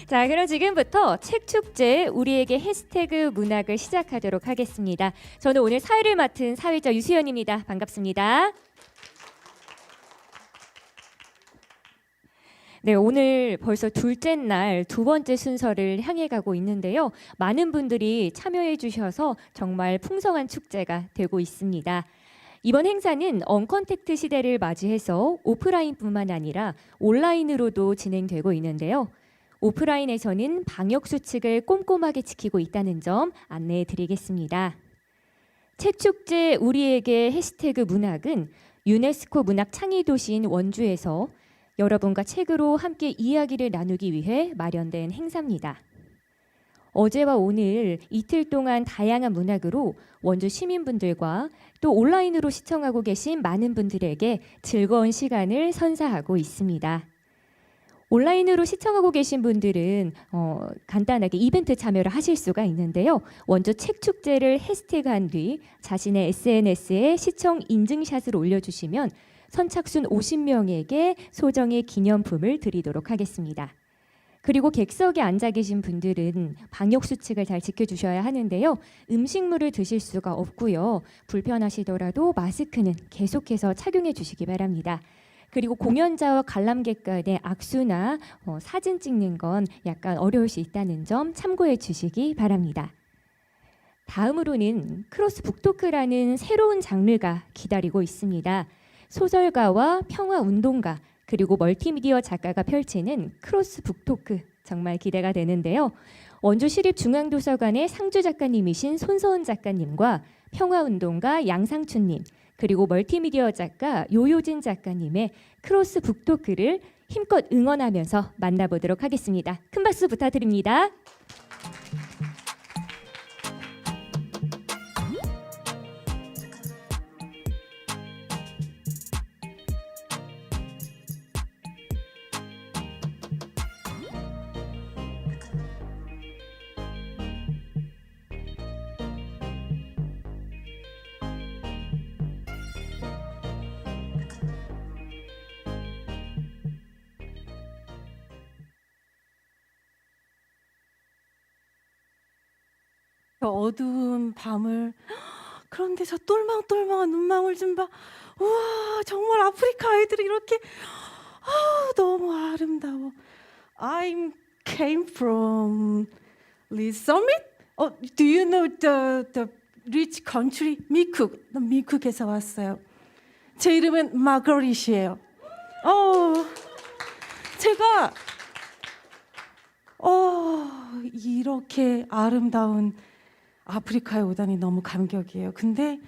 자, 그럼 지금부터 책축제 우리에게 해시태그 문학을 시작하도록 하겠습니다. 저는 오늘 사회를 맡은 사회자 유수연입니다. 반갑습니다. 네, 오늘 벌써 둘째 날 두 번째 순서를 향해 가고 있는데요. 많은 분들이 참여해 주셔서 정말 풍성한 축제가 되고 있습니다. 이번 행사는 언컨택트 시대를 맞이해서 오프라인뿐만 아니라 온라인으로도 진행되고 있는데요. 오프라인에서는 방역 수칙을 꼼꼼하게 지키고 있다는 점 안내해 드리겠습니다. 책축제 우리에게 해시태그 문학은 유네스코 문학 창의 도시인 원주에서 여러분과 책으로 함께 이야기를 나누기 위해 마련된 행사입니다. 어제와 오늘 이틀 동안 다양한 문학으로 원주 시민분들과 또 온라인으로 시청하고 계신 많은 분들에게 즐거운 시간을 선사하고 있습니다. 온라인으로 시청하고 계신 분들은 간단하게 이벤트 참여를 하실 수가 있는데요. 원주 책축제를 해시태그한 뒤 자신의 SNS에 시청 인증샷을 올려주시면 선착순 50명에게 소정의 기념품을 드리도록 하겠습니다. 그리고 객석에 앉아 계신 분들은 방역 수칙을 잘 지켜주셔야 하는데요. 음식물을 드실 수가 없고요. 불편하시더라도 마스크는 계속해서 착용해 주시기 바랍니다. 그리고 공연자와 관람객 간의 악수나 사진 찍는 건 약간 어려울 수 있다는 점 참고해 주시기 바랍니다. 다음으로는 크로스 북토크라는 새로운 장르가 기다리고 있습니다. 소설가와 평화운동가 그리고 멀티미디어 작가가 펼치는 크로스 북토크 정말 기대가 되는데요. 원주시립중앙도서관의 상주 작가님이신 손서은 작가님과 평화운동가 양상춘님 그리고 멀티미디어 작가 요요진 작가님의 크로스 북토크를 힘껏 응원하면서 만나보도록 하겠습니다. 큰 박수 부탁드립니다. 저 어두운 밤을 그런데 저 똘망똘망한 눈망울 좀 봐. 우와 정말 아프리카 아이들이 이렇게 너무 아름다워. I came from Lee Summit. Do you know the rich country? 미쿡. 나 미쿡에서 왔어요. 제 이름은 마거릿이에요. 제가 이렇게 아름다운 아프리카에 오다니 너무 감격이에요. 근데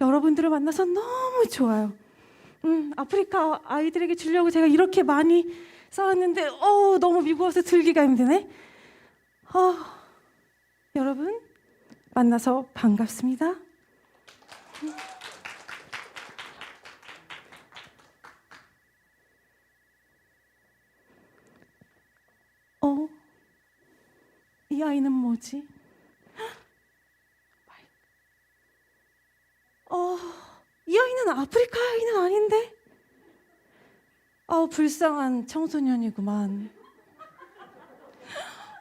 여러분들을 만나서 너무 좋아요. 아프리카 아이들에게 주려고 제가 이렇게 많이 쌓았는데 너무 미국에서 들기가 힘드네. 여러분 만나서 반갑습니다. 이 아이는 뭐지? 이 아이는 아프리카 아이는 아닌데? 불쌍한 청소년이구만.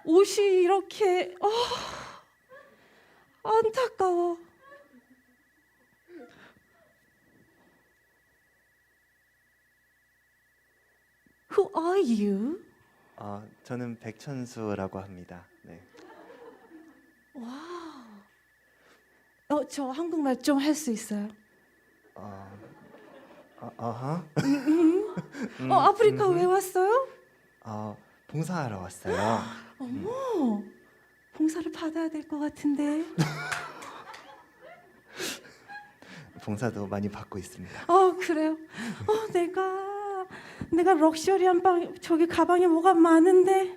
옷이 이렇게 안타까워. Who are you? 저는 백천수라고 합니다. 네. 와우. 저 한국말 좀 할 수 있어요. 아프리카 왜 왔어요? 봉사하러 왔어요. 어머, 봉사를 받아야 될 것 같은데. 봉사도 많이 받고 있습니다. 그래요? 내가 럭셔리한 저기 가방에 뭐가 많은데.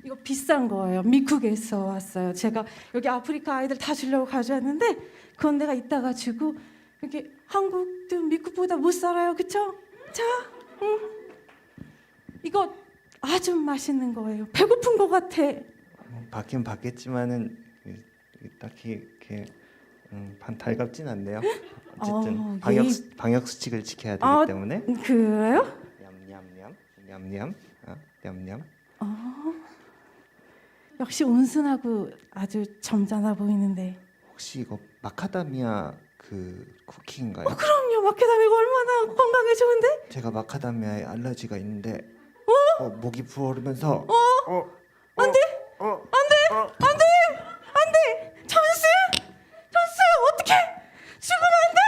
이거 비싼 거예요. 미국에서 왔어요. 제가 여기 아프리카 아이들 다 주려고 가져왔는데 그건 내가 이따가 주고 여기 한국도 미국보다 못 살아요. 그쵸? 자, 이거 아주 맛있는 거예요. 배고픈 것 같아. 받긴 받겠지만은 딱히 이렇게 달갑진 않네요. 어쨌든 방역 수칙을 지켜야 되기 때문에. 그래요? 냠냠냠. 냠냠. 냠냠. 역시 온순하고 아주 점잖아 보이는데. 혹시 이거 마카다미아 그 쿠키인가요? 그럼요. 마케다미가 얼마나 건강에 좋은데? 제가 마카다미아에 알러지가 있는데 목이 부어오르면서 천수야 어떻게 죽으면 안 돼?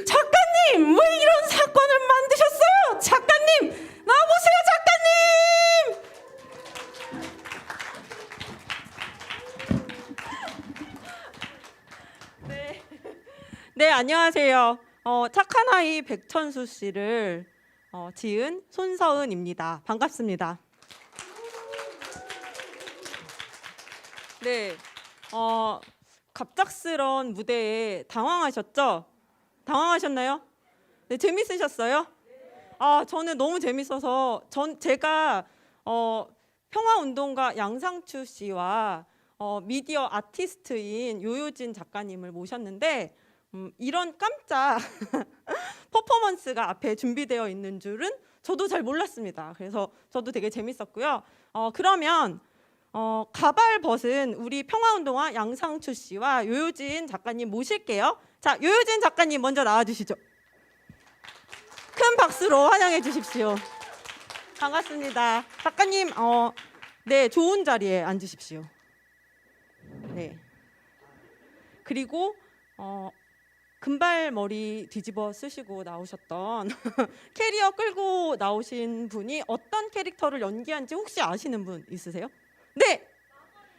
작가님 왜 이런 사건을 만드셨어요? 작가님 나와보세요 작가님. 네, 안녕하세요. 착한 아이 백천수 씨를 지은 손서은입니다. 반갑습니다. 네, 갑작스런 무대에 당황하셨죠? 당황하셨나요? 네, 재밌으셨어요? 저는 너무 재밌어서 제가 평화운동가 양상추 씨와 미디어 아티스트인 요요진 작가님을 모셨는데 이런 깜짝 퍼포먼스가 앞에 준비되어 있는 줄은 저도 잘 몰랐습니다. 그래서 저도 되게 재밌었고요. 그러면 가발 벗은 우리 평화운동가 양상추 씨와 요요진 작가님 모실게요. 자, 요요진 작가님 먼저 나와주시죠. 큰 박수로 환영해 주십시오. 반갑습니다. 작가님, 네, 좋은 자리에 앉으십시오. 네. 그리고 금발머리 뒤집어 쓰시고 나오셨던 캐리어 끌고 나오신 분이 어떤 캐릭터를 연기한지 혹시 아시는 분 있으세요? 네,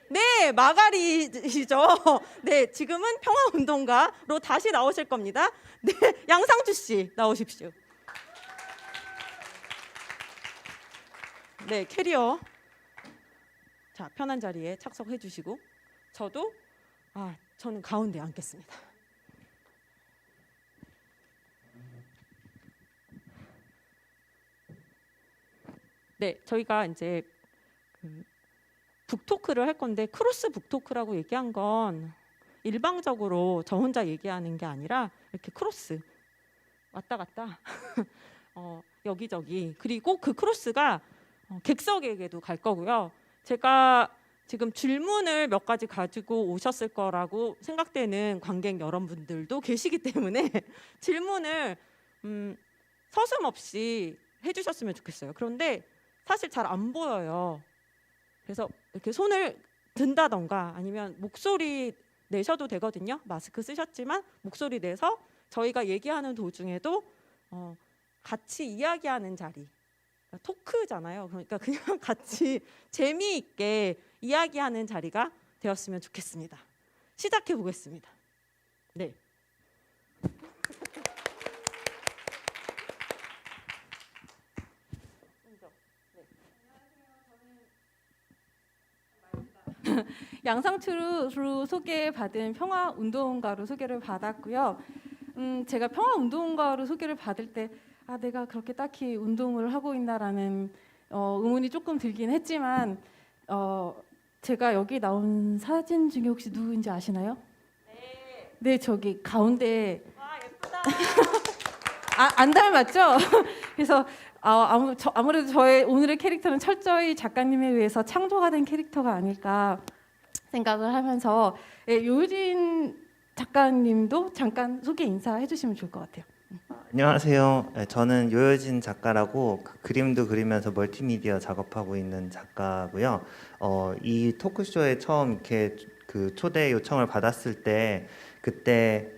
네, 마가리시죠. 네, 지금은 평화운동가로 다시 나오실 겁니다. 네, 양상추 씨 나오십시오. 네, 캐리어. 자, 편한 자리에 착석해 주시고 저는 가운데 앉겠습니다. 네, 저희가 이제 북토크를 할 건데 크로스 북토크라고 얘기한 건 일방적으로 저 혼자 얘기하는 게 아니라 이렇게 크로스 왔다 갔다 여기저기 그리고 그 크로스가 객석에게도 갈 거고요. 제가 지금 질문을 몇 가지 가지고 오셨을 거라고 생각되는 관객 여러분들도 계시기 때문에 질문을 서슴없이 해주셨으면 좋겠어요. 그런데 사실 잘 안 보여요. 그래서 이렇게 손을 든다던가 아니면 목소리 내셔도 되거든요. 마스크 쓰셨지만 목소리 내서 저희가 얘기하는 도중에도 같이 이야기하는 자리, 토크잖아요. 그러니까 그냥 같이 재미있게 이야기하는 자리가 되었으면 좋겠습니다. 시작해 보겠습니다. 네. 양상추로 소개받은 평화운동가로 소개를 받았고요. 제가 평화운동가로 소개를 받을 때 내가 그렇게 딱히 운동을 하고 있나라는 의문이 조금 들긴 했지만 제가 여기 나온 사진 중에 혹시 누구인지 아시나요? 네, 저기 가운데. 와, 예쁘다. 안 닮았죠? 그래서 아무래도 저의 오늘의 캐릭터는 철저히 작가님에 의해서 창조가 된 캐릭터가 아닐까 생각을 하면서 요진 작가님도 잠깐 소개 인사해 주시면 좋을 것 같아요. 안녕하세요. 저는 요요진 작가라고 그림도 그리면서 멀티미디어 작업하고 있는 작가고요. 이 토크쇼에 처음 이렇게 그 초대 요청을 받았을 때 그때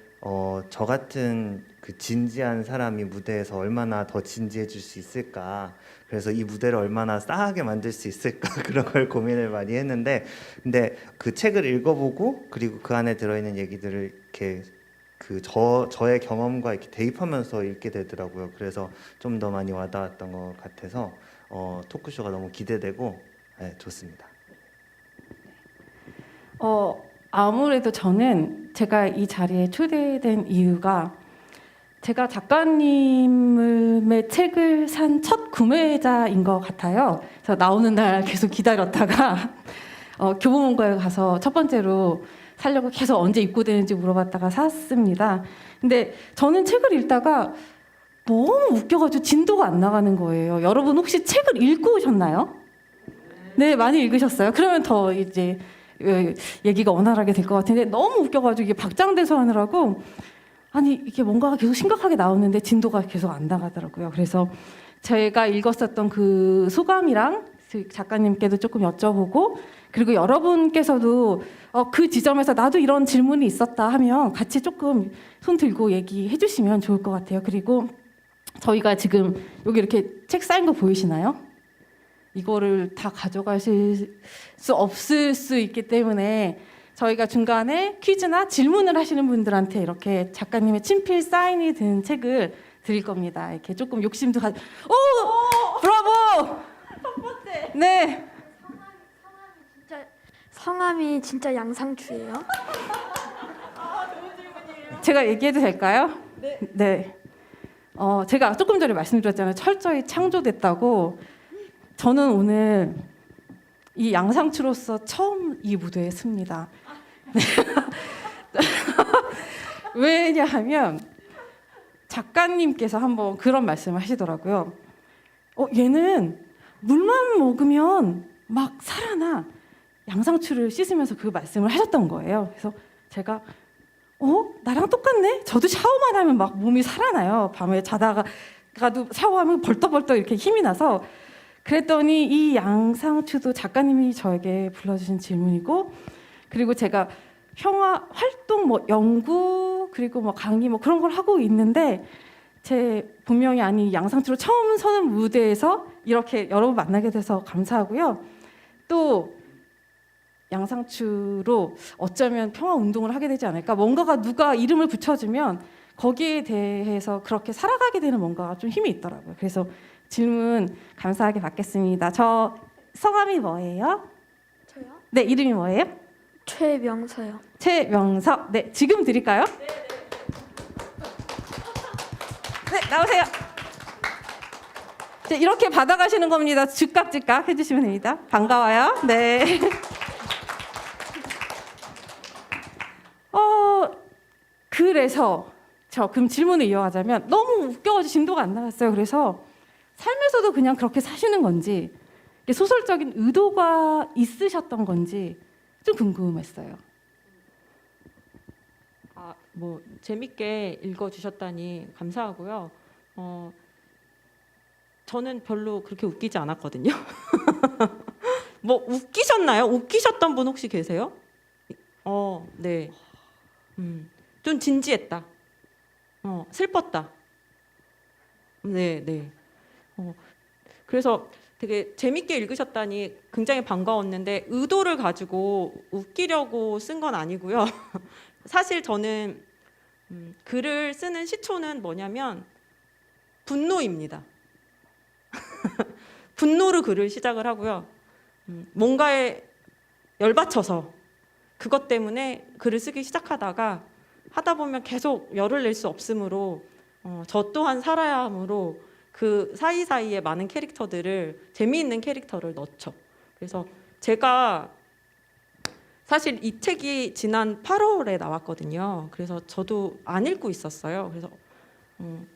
저 같은 그 진지한 사람이 무대에서 얼마나 더 진지해질 수 있을까, 그래서 이 무대를 얼마나 싸하게 만들 수 있을까 그런 걸 고민을 많이 했는데, 근데 그 책을 읽어보고 그리고 그 안에 들어있는 얘기들을 이렇게 저의 경험과 이렇게 대입하면서 읽게 되더라고요. 그래서 좀 더 많이 와닿았던 것 같아서 토크쇼가 너무 기대되고 좋습니다. 아무래도 저는 제가 이 자리에 초대된 이유가 제가 작가님의 책을 산 첫 구매자인 것 같아요. 그래서 나오는 날 계속 기다렸다가 교보문고에 가서 첫 번째로 사려고 계속 언제 입고되는지 물어봤다가 샀습니다. 근데 저는 책을 읽다가 너무 웃겨가지고 진도가 안 나가는 거예요. 여러분 혹시 책을 읽고 오셨나요? 네, 많이 읽으셨어요. 그러면 더 이제 얘기가 원활하게 될 것 같은데 너무 웃겨가지고 이게 박장대소 하느라고 아니 이게 뭔가가 계속 심각하게 나오는데 진도가 계속 안 나가더라고요. 그래서 제가 읽었었던 그 소감이랑 그 작가님께도 조금 여쭤보고 그리고 여러분께서도 그 지점에서 나도 이런 질문이 있었다 하면 같이 조금 손 들고 얘기해 주시면 좋을 것 같아요. 그리고 저희가 지금 여기 이렇게 책 쌓인 거 보이시나요? 이거를 다 가져가실 수 없을 수 있기 때문에 저희가 중간에 퀴즈나 질문을 하시는 분들한테 이렇게 작가님의 친필 사인이 든 책을 드릴 겁니다. 이렇게 조금 욕심도 오! 브라보! 첫 번째. 네. 성함이 진짜 양상추예요? 좋은 질문이에요. 제가 얘기해도 될까요? 네. 네. 제가 조금 전에 말씀드렸잖아요. 철저히 창조됐다고. 저는 오늘 이 양상추로서 처음 이 무대에 섭니다. 왜냐하면 작가님께서 한번 그런 말씀을 하시더라고요. 얘는 물만 먹으면 막 살아나. 양상추를 씻으면서 그 말씀을 하셨던 거예요. 그래서 제가 나랑 똑같네? 저도 샤워만 하면 막 몸이 살아나요. 밤에 자다가도 샤워하면 벌떡벌떡 이렇게 힘이 나서 그랬더니 이 양상추도 작가님이 저에게 불러주신 질문이고 그리고 제가 평화 활동 뭐 연구 그리고 뭐 강의 뭐 그런 걸 하고 있는데 제 분명히 아니 양상추로 처음 서는 무대에서 이렇게 여러분 만나게 돼서 감사하고요. 또 양상추로 어쩌면 평화 운동을 하게 되지 않을까? 뭔가가 누가 이름을 붙여주면 거기에 대해서 그렇게 살아가게 되는 뭔가가 좀 힘이 있더라고요. 그래서 질문 감사하게 받겠습니다. 저 성함이 뭐예요? 저요? 네, 이름이 뭐예요? 최명서요. 최명서. 네, 지금 드릴까요? 네, 나오세요. 네, 이렇게 받아가시는 겁니다. 즉각 해주시면 됩니다. 반가워요. 네. 그래서 그럼 질문을 이어가자면 너무 웃겨가지고 진도가 안 나갔어요. 그래서 삶에서도 그냥 그렇게 사시는 건지 소설적인 의도가 있으셨던 건지 좀 궁금했어요. 뭐 재밌게 읽어주셨다니 감사하고요. 저는 별로 그렇게 웃기지 않았거든요. 뭐 웃기셨나요? 웃기셨던 분 혹시 계세요? 네. 좀 진지했다. 슬펐다. 네, 네. 그래서 되게 재밌게 읽으셨다니 굉장히 반가웠는데 의도를 가지고 웃기려고 쓴 건 아니고요. 사실 저는 글을 쓰는 시초는 뭐냐면 분노입니다. 분노로 글을 시작을 하고요. 뭔가에 열받쳐서 그것 때문에 글을 쓰기 시작하다가 하다 보면 계속 열을 낼 수 없으므로 저 또한 살아야 하므로 그 사이사이에 많은 캐릭터들을 재미있는 캐릭터를 넣죠. 그래서 제가 사실 이 책이 지난 8월에 나왔거든요. 그래서 저도 안 읽고 있었어요. 그래서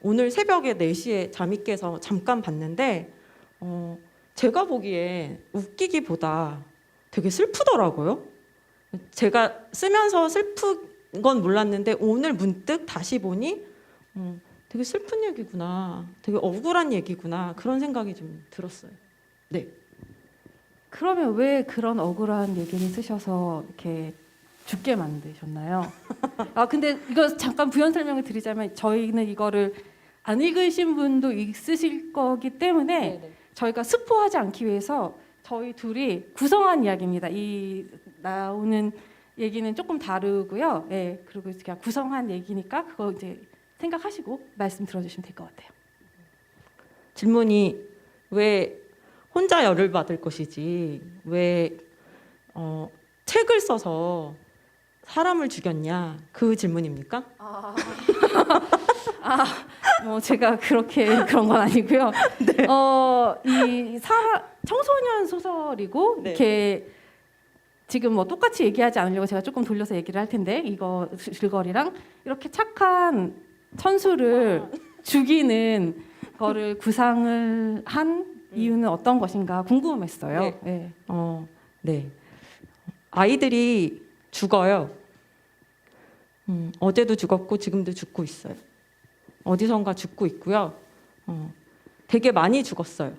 오늘 새벽에 4시에 잠이 깨서 잠깐 봤는데 제가 보기에 웃기기보다 되게 슬프더라고요. 제가 쓰면서 슬픈 건 몰랐는데 오늘 문득 다시 보니 되게 슬픈 얘기구나, 되게 억울한 얘기구나 그런 생각이 좀 들었어요. 네. 그러면 왜 그런 억울한 얘기를 쓰셔서 이렇게 죽게 만드셨나요? 근데 이거 잠깐 부연 설명을 드리자면 저희는 이거를 안 읽으신 분도 있으실 거기 때문에 네네. 저희가 스포하지 않기 위해서 저희 둘이 구성한 이야기입니다. 이 나오는 얘기는 조금 다르고요. 예, 그리고 그냥 구성한 얘기니까 그거 이제 생각하시고 말씀 들어주시면 될 것 같아요. 질문이 왜 혼자 열을 받을 것이지 왜 책을 써서 사람을 죽였냐 그 질문입니까? 뭐 제가 그렇게 그런 건 아니고요. 네. 이 청소년 소설이고 네. 이렇게 지금 뭐 똑같이 얘기하지 않으려고 제가 조금 돌려서 얘기를 할 텐데 이거 줄거리랑 이렇게 착한 천수를 죽이는 거를 구상을 한 이유는 어떤 것인가 궁금했어요. 네. 네. 네. 아이들이 죽어요. 어제도 죽었고 지금도 죽고 있어요. 어디선가 죽고 있고요. 되게 많이 죽었어요.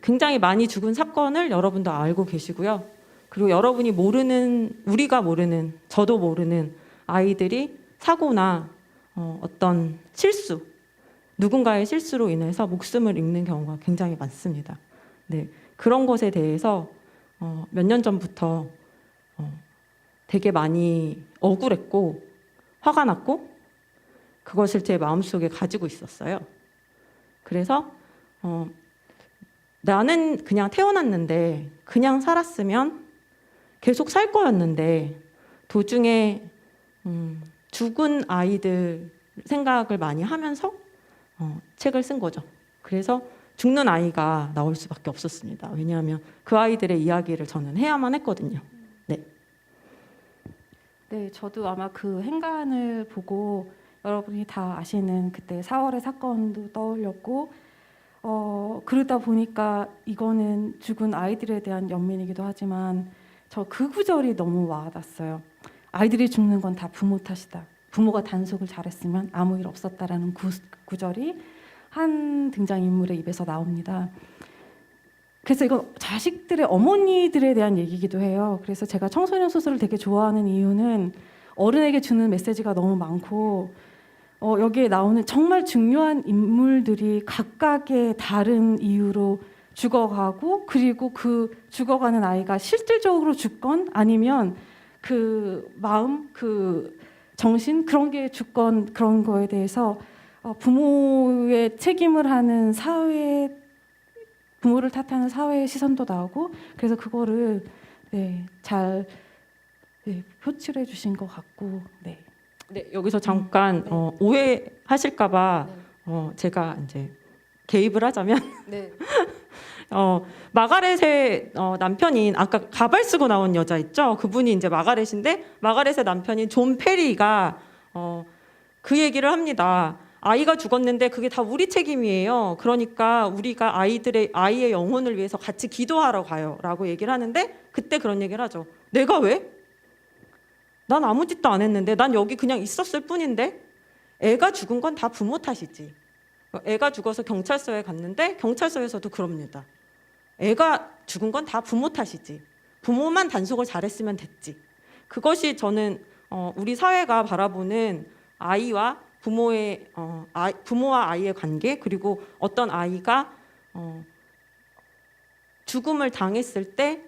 굉장히 많이 죽은 사건을 여러분도 알고 계시고요. 그리고 여러분이 모르는, 우리가 모르는, 저도 모르는 아이들이 사고나 어떤 실수, 누군가의 실수로 인해서 목숨을 잃는 경우가 굉장히 많습니다. 네, 그런 것에 대해서 몇 년 전부터 되게 많이 억울했고 화가 났고 그것을 제 마음속에 가지고 있었어요. 그래서 나는 그냥 태어났는데 그냥 살았으면 계속 살 거였는데 도중에 죽은 아이들 생각을 많이 하면서 책을 쓴 거죠. 그래서 죽는 아이가 나올 수밖에 없었습니다. 왜냐하면 그 아이들의 이야기를 저는 해야만 했거든요. 네. 네, 저도 아마 그 행간을 보고 여러분이 다 아시는 그때 4월의 사건도 떠올렸고 그러다 보니까 이거는 죽은 아이들에 대한 연민이기도 하지만 저 그 구절이 너무 와닿았어요. 아이들이 죽는 건 다 부모 탓이다. 부모가 단속을 잘했으면 아무 일 없었다라는 구절이 한 등장인물의 입에서 나옵니다. 그래서 이건 자식들의 어머니들에 대한 얘기이기도 해요. 그래서 제가 청소년 소설을 되게 좋아하는 이유는 어른에게 주는 메시지가 너무 많고 여기에 나오는 정말 중요한 인물들이 각각의 다른 이유로 죽어가고 그리고 그 죽어가는 아이가 실질적으로 죽건 아니면 그 마음, 그 정신 그런 게 죽건 그런 거에 대해서 부모의 책임을 하는 사회, 부모를 탓하는 사회의 시선도 나오고 그래서 그거를 잘 표출해 주신 것 같고 네. 네, 여기서 잠깐 오해하실까봐 제가 이제 개입을 하자면 네. 마가렛의 남편인 아까 가발 쓰고 나온 여자 있죠? 그분이 이제 마가렛인데 마가렛의 남편인 존 페리가 그 얘기를 합니다. 아이가 죽었는데 그게 다 우리 책임이에요. 그러니까 우리가 아이의 영혼을 위해서 같이 기도하러 가요라고 얘기를 하는데 그때 그런 얘기를 하죠. 내가 왜? 난 아무 짓도 안 했는데 난 여기 그냥 있었을 뿐인데 애가 죽은 건 다 부모 탓이지. 애가 죽어서 경찰서에 갔는데 경찰서에서도 그럽니다. 애가 죽은 건 다 부모 탓이지. 부모만 단속을 잘했으면 됐지. 그것이 저는 우리 사회가 바라보는 아이와 부모와 아이의 관계 그리고 어떤 아이가 죽음을 당했을 때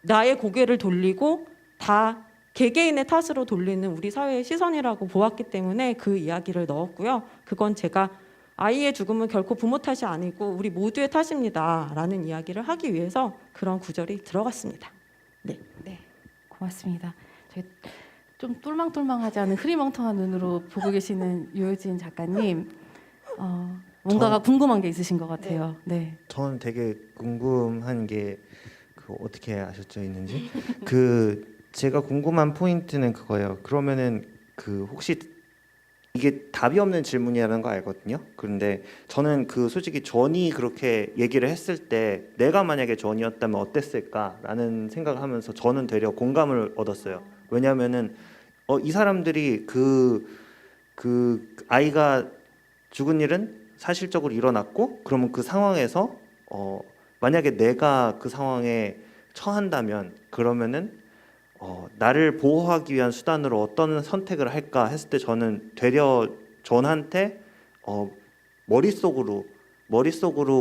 나의 고개를 돌리고 다 개개인의 탓으로 돌리는 우리 사회의 시선이라고 보았기 때문에 그 이야기를 넣었고요. 그건 제가 아이의 죽음은 결코 부모 탓이 아니고 우리 모두의 탓입니다 라는 이야기를 하기 위해서 그런 구절이 들어갔습니다. 네. 고맙습니다. 저희 좀 똘망똘망하지 않은 흐리멍텅한 눈으로 보고 계시는 유효진 작가님 뭔가가 궁금한 게 있으신 것 같아요. 네. 저는 되게 궁금한 게 어떻게 아셨죠 있는지 제가 궁금한 포인트는 그거예요. 그러면은 혹시 이게 답이 없는 질문이라는 거 알거든요. 그런데 저는 솔직히 존이 그렇게 얘기를 했을 때 내가 만약에 존이었다면 어땠을까라는 생각을 하면서 저는 되려 공감을 얻었어요. 왜냐하면은 이 사람들이 그 아이가 죽은 일은 사실적으로 일어났고 그러면 그 상황에서 만약에 내가 그 상황에 처한다면 그러면은 나를 보호하기 위한 수단으로 어떤 선택을 할까 했을 때 저는 되려 존한테 머릿속으로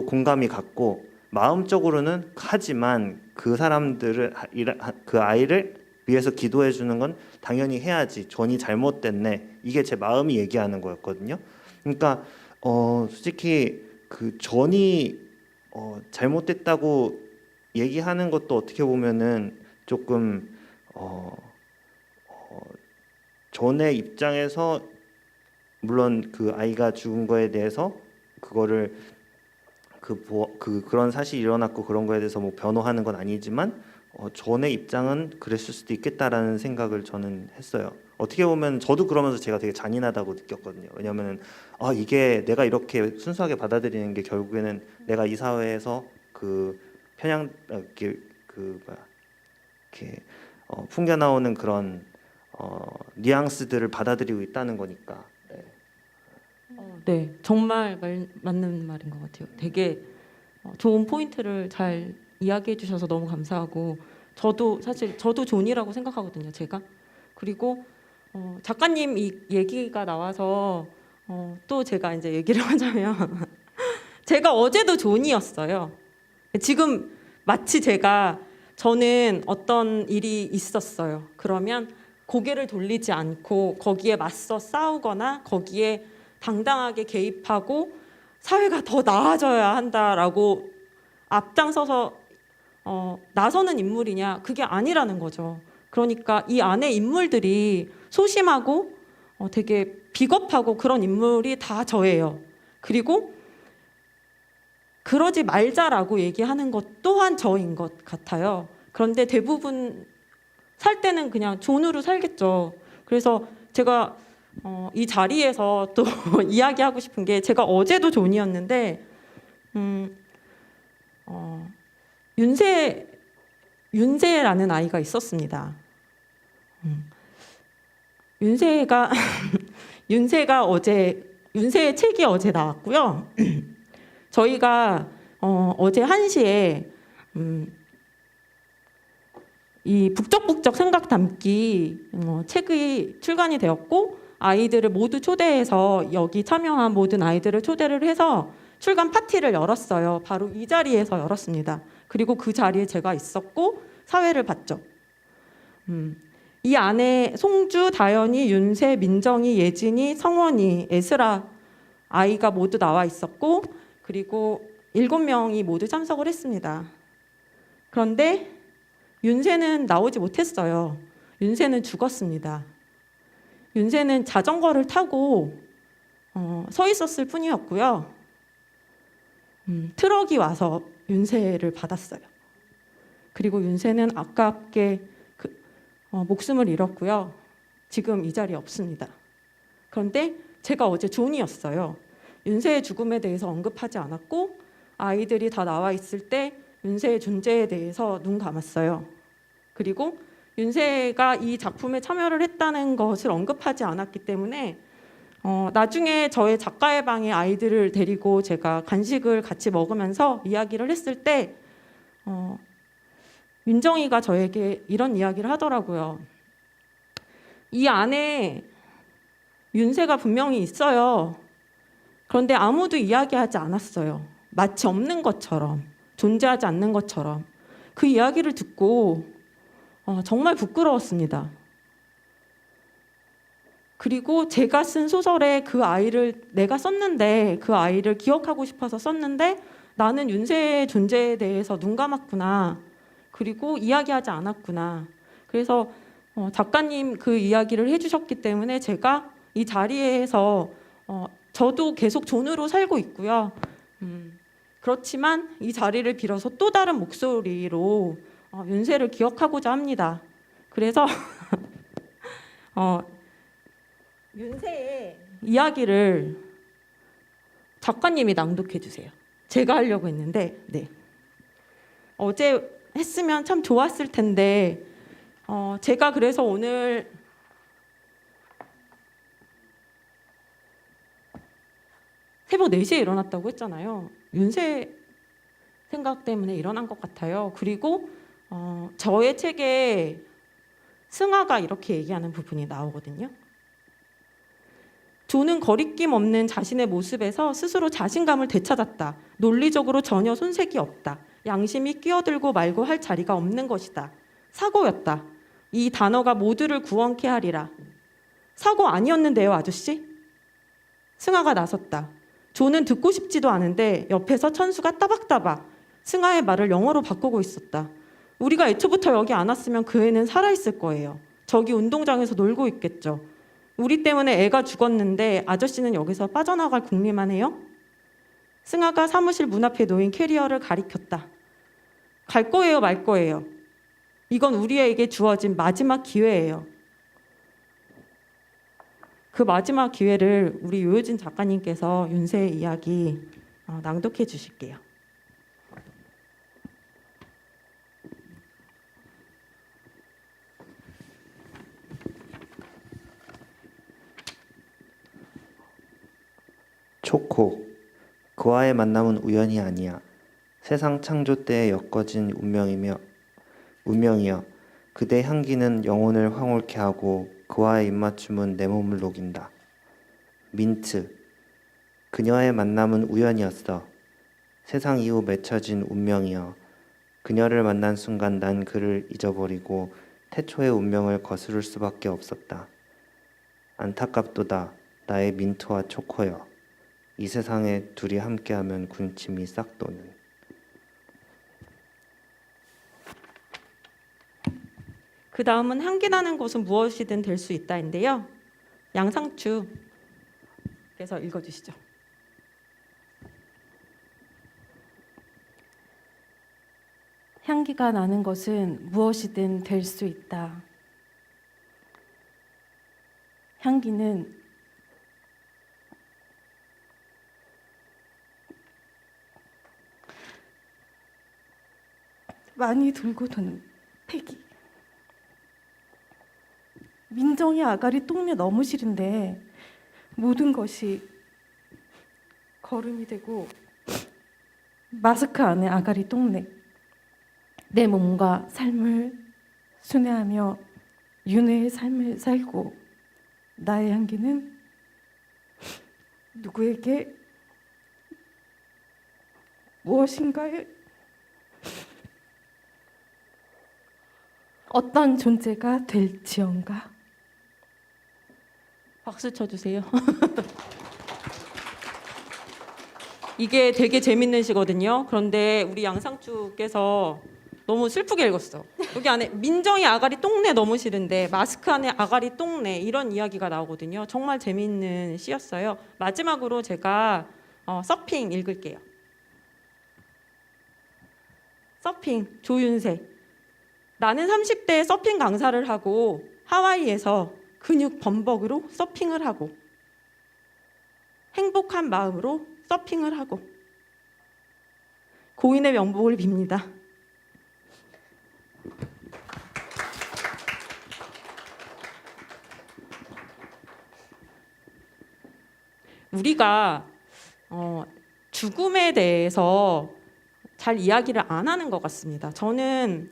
공감이 갔고 마음적으로는 하지만 그 사람들을 그 아이를 위해서 기도해 주는 건 당연히 해야지. 존이 잘못됐네. 이게 제 마음이 얘기하는 거였거든요. 그러니까 솔직히 존이 잘못됐다고 얘기하는 것도 어떻게 보면은 조금 존의 입장에서 물론 그 아이가 죽은 거에 대해서 그거를 그런 사실이 일어났고 그런 거에 대해서 뭐 변호하는 건 아니지만 존의 입장은 그랬을 수도 있겠다라는 생각을 저는 했어요. 어떻게 보면 저도 그러면서 제가 되게 잔인하다고 느꼈거든요. 왜냐하면 이게 내가 이렇게 순수하게 받아들이는 게 결국에는 내가 이 사회에서 그 편향 이렇게 풍겨 나오는 그런 뉘앙스들을 받아들이고 있다는 거니까. 네. 네, 정말 맞는 말인 것 같아요. 되게 좋은 포인트를 잘 이야기해 주셔서 너무 감사하고 저도 존이라고 생각하거든요. 제가. 그리고 작가님 이 얘기가 나와서 또 제가 이제 얘기를 하자면 제가 어제도 존이었어요. 지금 마치 저는 어떤 일이 있었어요. 그러면 고개를 돌리지 않고 거기에 맞서 싸우거나 거기에 당당하게 개입하고 사회가 더 나아져야 한다라고 앞장서서 나서는 인물이냐? 그게 아니라는 거죠. 그러니까 이 안에 인물들이 소심하고 되게 비겁하고 그런 인물이 다 저예요. 그리고 그러지 말자라고 얘기하는 것 또한 저인 것 같아요. 그런데 대부분 살 때는 그냥 존으로 살겠죠. 그래서 제가 이 자리에서 또 이야기하고 싶은 게 제가 어제도 존이었는데 윤세라는 아이가 있었습니다. 윤세의 책이 어제 나왔고요. 저희가 어제 1시에 이 북적북적 생각 담기 책이 출간이 되었고 아이들을 모두 초대해서 여기 참여한 모든 아이들을 초대를 해서 출간 파티를 열었어요. 바로 이 자리에서 열었습니다. 그리고 그 자리에 제가 있었고 사회를 봤죠. 이 안에 송주, 다현이, 윤세, 민정이, 예진이, 성원이, 에스라 아이가 모두 나와 있었고 그리고 7명이 모두 참석을 했습니다. 그런데 윤세는 나오지 못했어요. 윤세는 죽었습니다. 윤세는 자전거를 타고 서 있었을 뿐이었고요. 트럭이 와서 윤세를 받았어요. 그리고 윤세는 아깝게 목숨을 잃었고요. 지금 이 자리에 없습니다. 그런데 제가 어제 존이었어요. 윤세의 죽음에 대해서 언급하지 않았고 아이들이 다 나와 있을 때 윤세의 존재에 대해서 눈 감았어요. 그리고 윤세가 이 작품에 참여를 했다는 것을 언급하지 않았기 때문에 나중에 저의 작가의 방에 아이들을 데리고 제가 간식을 같이 먹으면서 이야기를 했을 때 민정이가 저에게 이런 이야기를 하더라고요. 이 안에 윤세가 분명히 있어요. 그런데 아무도 이야기하지 않았어요. 마치 없는 것처럼, 존재하지 않는 것처럼. 그 이야기를 듣고 정말 부끄러웠습니다. 그리고 제가 쓴 소설에 그 아이를 내가 썼는데 그 아이를 기억하고 싶어서 썼는데 나는 윤세의 존재에 대해서 눈 감았구나. 그리고 이야기하지 않았구나. 그래서 작가님 그 이야기를 해주셨기 때문에 제가 이 자리에서 저도 계속 존으로 살고 있고요. 그렇지만 이 자리를 빌어서 또 다른 목소리로 윤세를 기억하고자 합니다. 그래서 윤세의 이야기를 작가님이 낭독해 주세요. 제가 하려고 했는데 네. 어제 했으면 참 좋았을 텐데 제가 그래서 오늘 새벽 4시에 일어났다고 했잖아요. 윤세 생각 때문에 일어난 것 같아요. 그리고 저의 책에 승아가 이렇게 얘기하는 부분이 나오거든요. 조는 거리낌 없는 자신의 모습에서 스스로 자신감을 되찾았다. 논리적으로 전혀 손색이 없다. 양심이 끼어들고 말고 할 자리가 없는 것이다. 사고였다. 이 단어가 모두를 구원케 하리라. 사고 아니었는데요, 아저씨? 승아가 나섰다. 조는 듣고 싶지도 않은데 옆에서 천수가 따박따박 승아의 말을 영어로 바꾸고 있었다. 우리가 애초부터 여기 안 왔으면 그 애는 살아있을 거예요. 저기 운동장에서 놀고 있겠죠. 우리 때문에 애가 죽었는데 아저씨는 여기서 빠져나갈 궁리만 해요? 승아가 사무실 문 앞에 놓인 캐리어를 가리켰다. 갈 거예요, 말 거예요? 이건 우리에게 주어진 마지막 기회예요. 그 마지막 기회를 우리 요효진 작가님께서 윤세의 이야기 낭독해 주실게요. 초코. 그와의 만남은 우연이 아니야. 세상 창조 때에 엮어진 운명이여. 그대 향기는 영혼을 황홀케 하고 그와의 입맞춤은 내 몸을 녹인다. 민트. 그녀의 만남은 우연이었어. 세상 이후 맺혀진 운명이여. 그녀를 만난 순간 난 그를 잊어버리고 태초의 운명을 거스를 수밖에 없었다. 안타깝도다. 나의 민트와 초코여. 이 세상에 둘이 함께하면 군침이 싹 도는. 그 다음은 향기나는 것은 무엇이든 될 수 있다인데요. 양상추께서 읽어주시죠. 향기가 나는 것은 무엇이든 될 수 있다. 향기는 많이 돌고 도는 패기. 민정이 아가리 똥내 너무 싫은데 모든 것이 걸음이 되고 마스크 안에 아가리 똥내. 내 몸과 삶을 순회하며 윤회의 삶을 살고 나의 향기는 누구에게 무엇인가에 어떤 존재가 될지언가. 박수 쳐주세요. 이게 되게 재밌는 시거든요. 그런데 우리 양상추께서 너무 슬프게 읽었어. 여기 안에 민정이 아가리 똥내 너무 싫은데 마스크 안에 아가리 똥내 이런 이야기가 나오거든요. 정말 재밌는 시였어요. 마지막으로 제가 서핑 읽을게요. 서핑 조윤세. 나는 30대에 서핑 강사를 하고 하와이에서 근육 범벅으로 서핑을 하고 행복한 마음으로 서핑을 하고 고인의 명복을 빕니다. 우리가 죽음에 대해서 잘 이야기를 안 하는 것 같습니다. 저는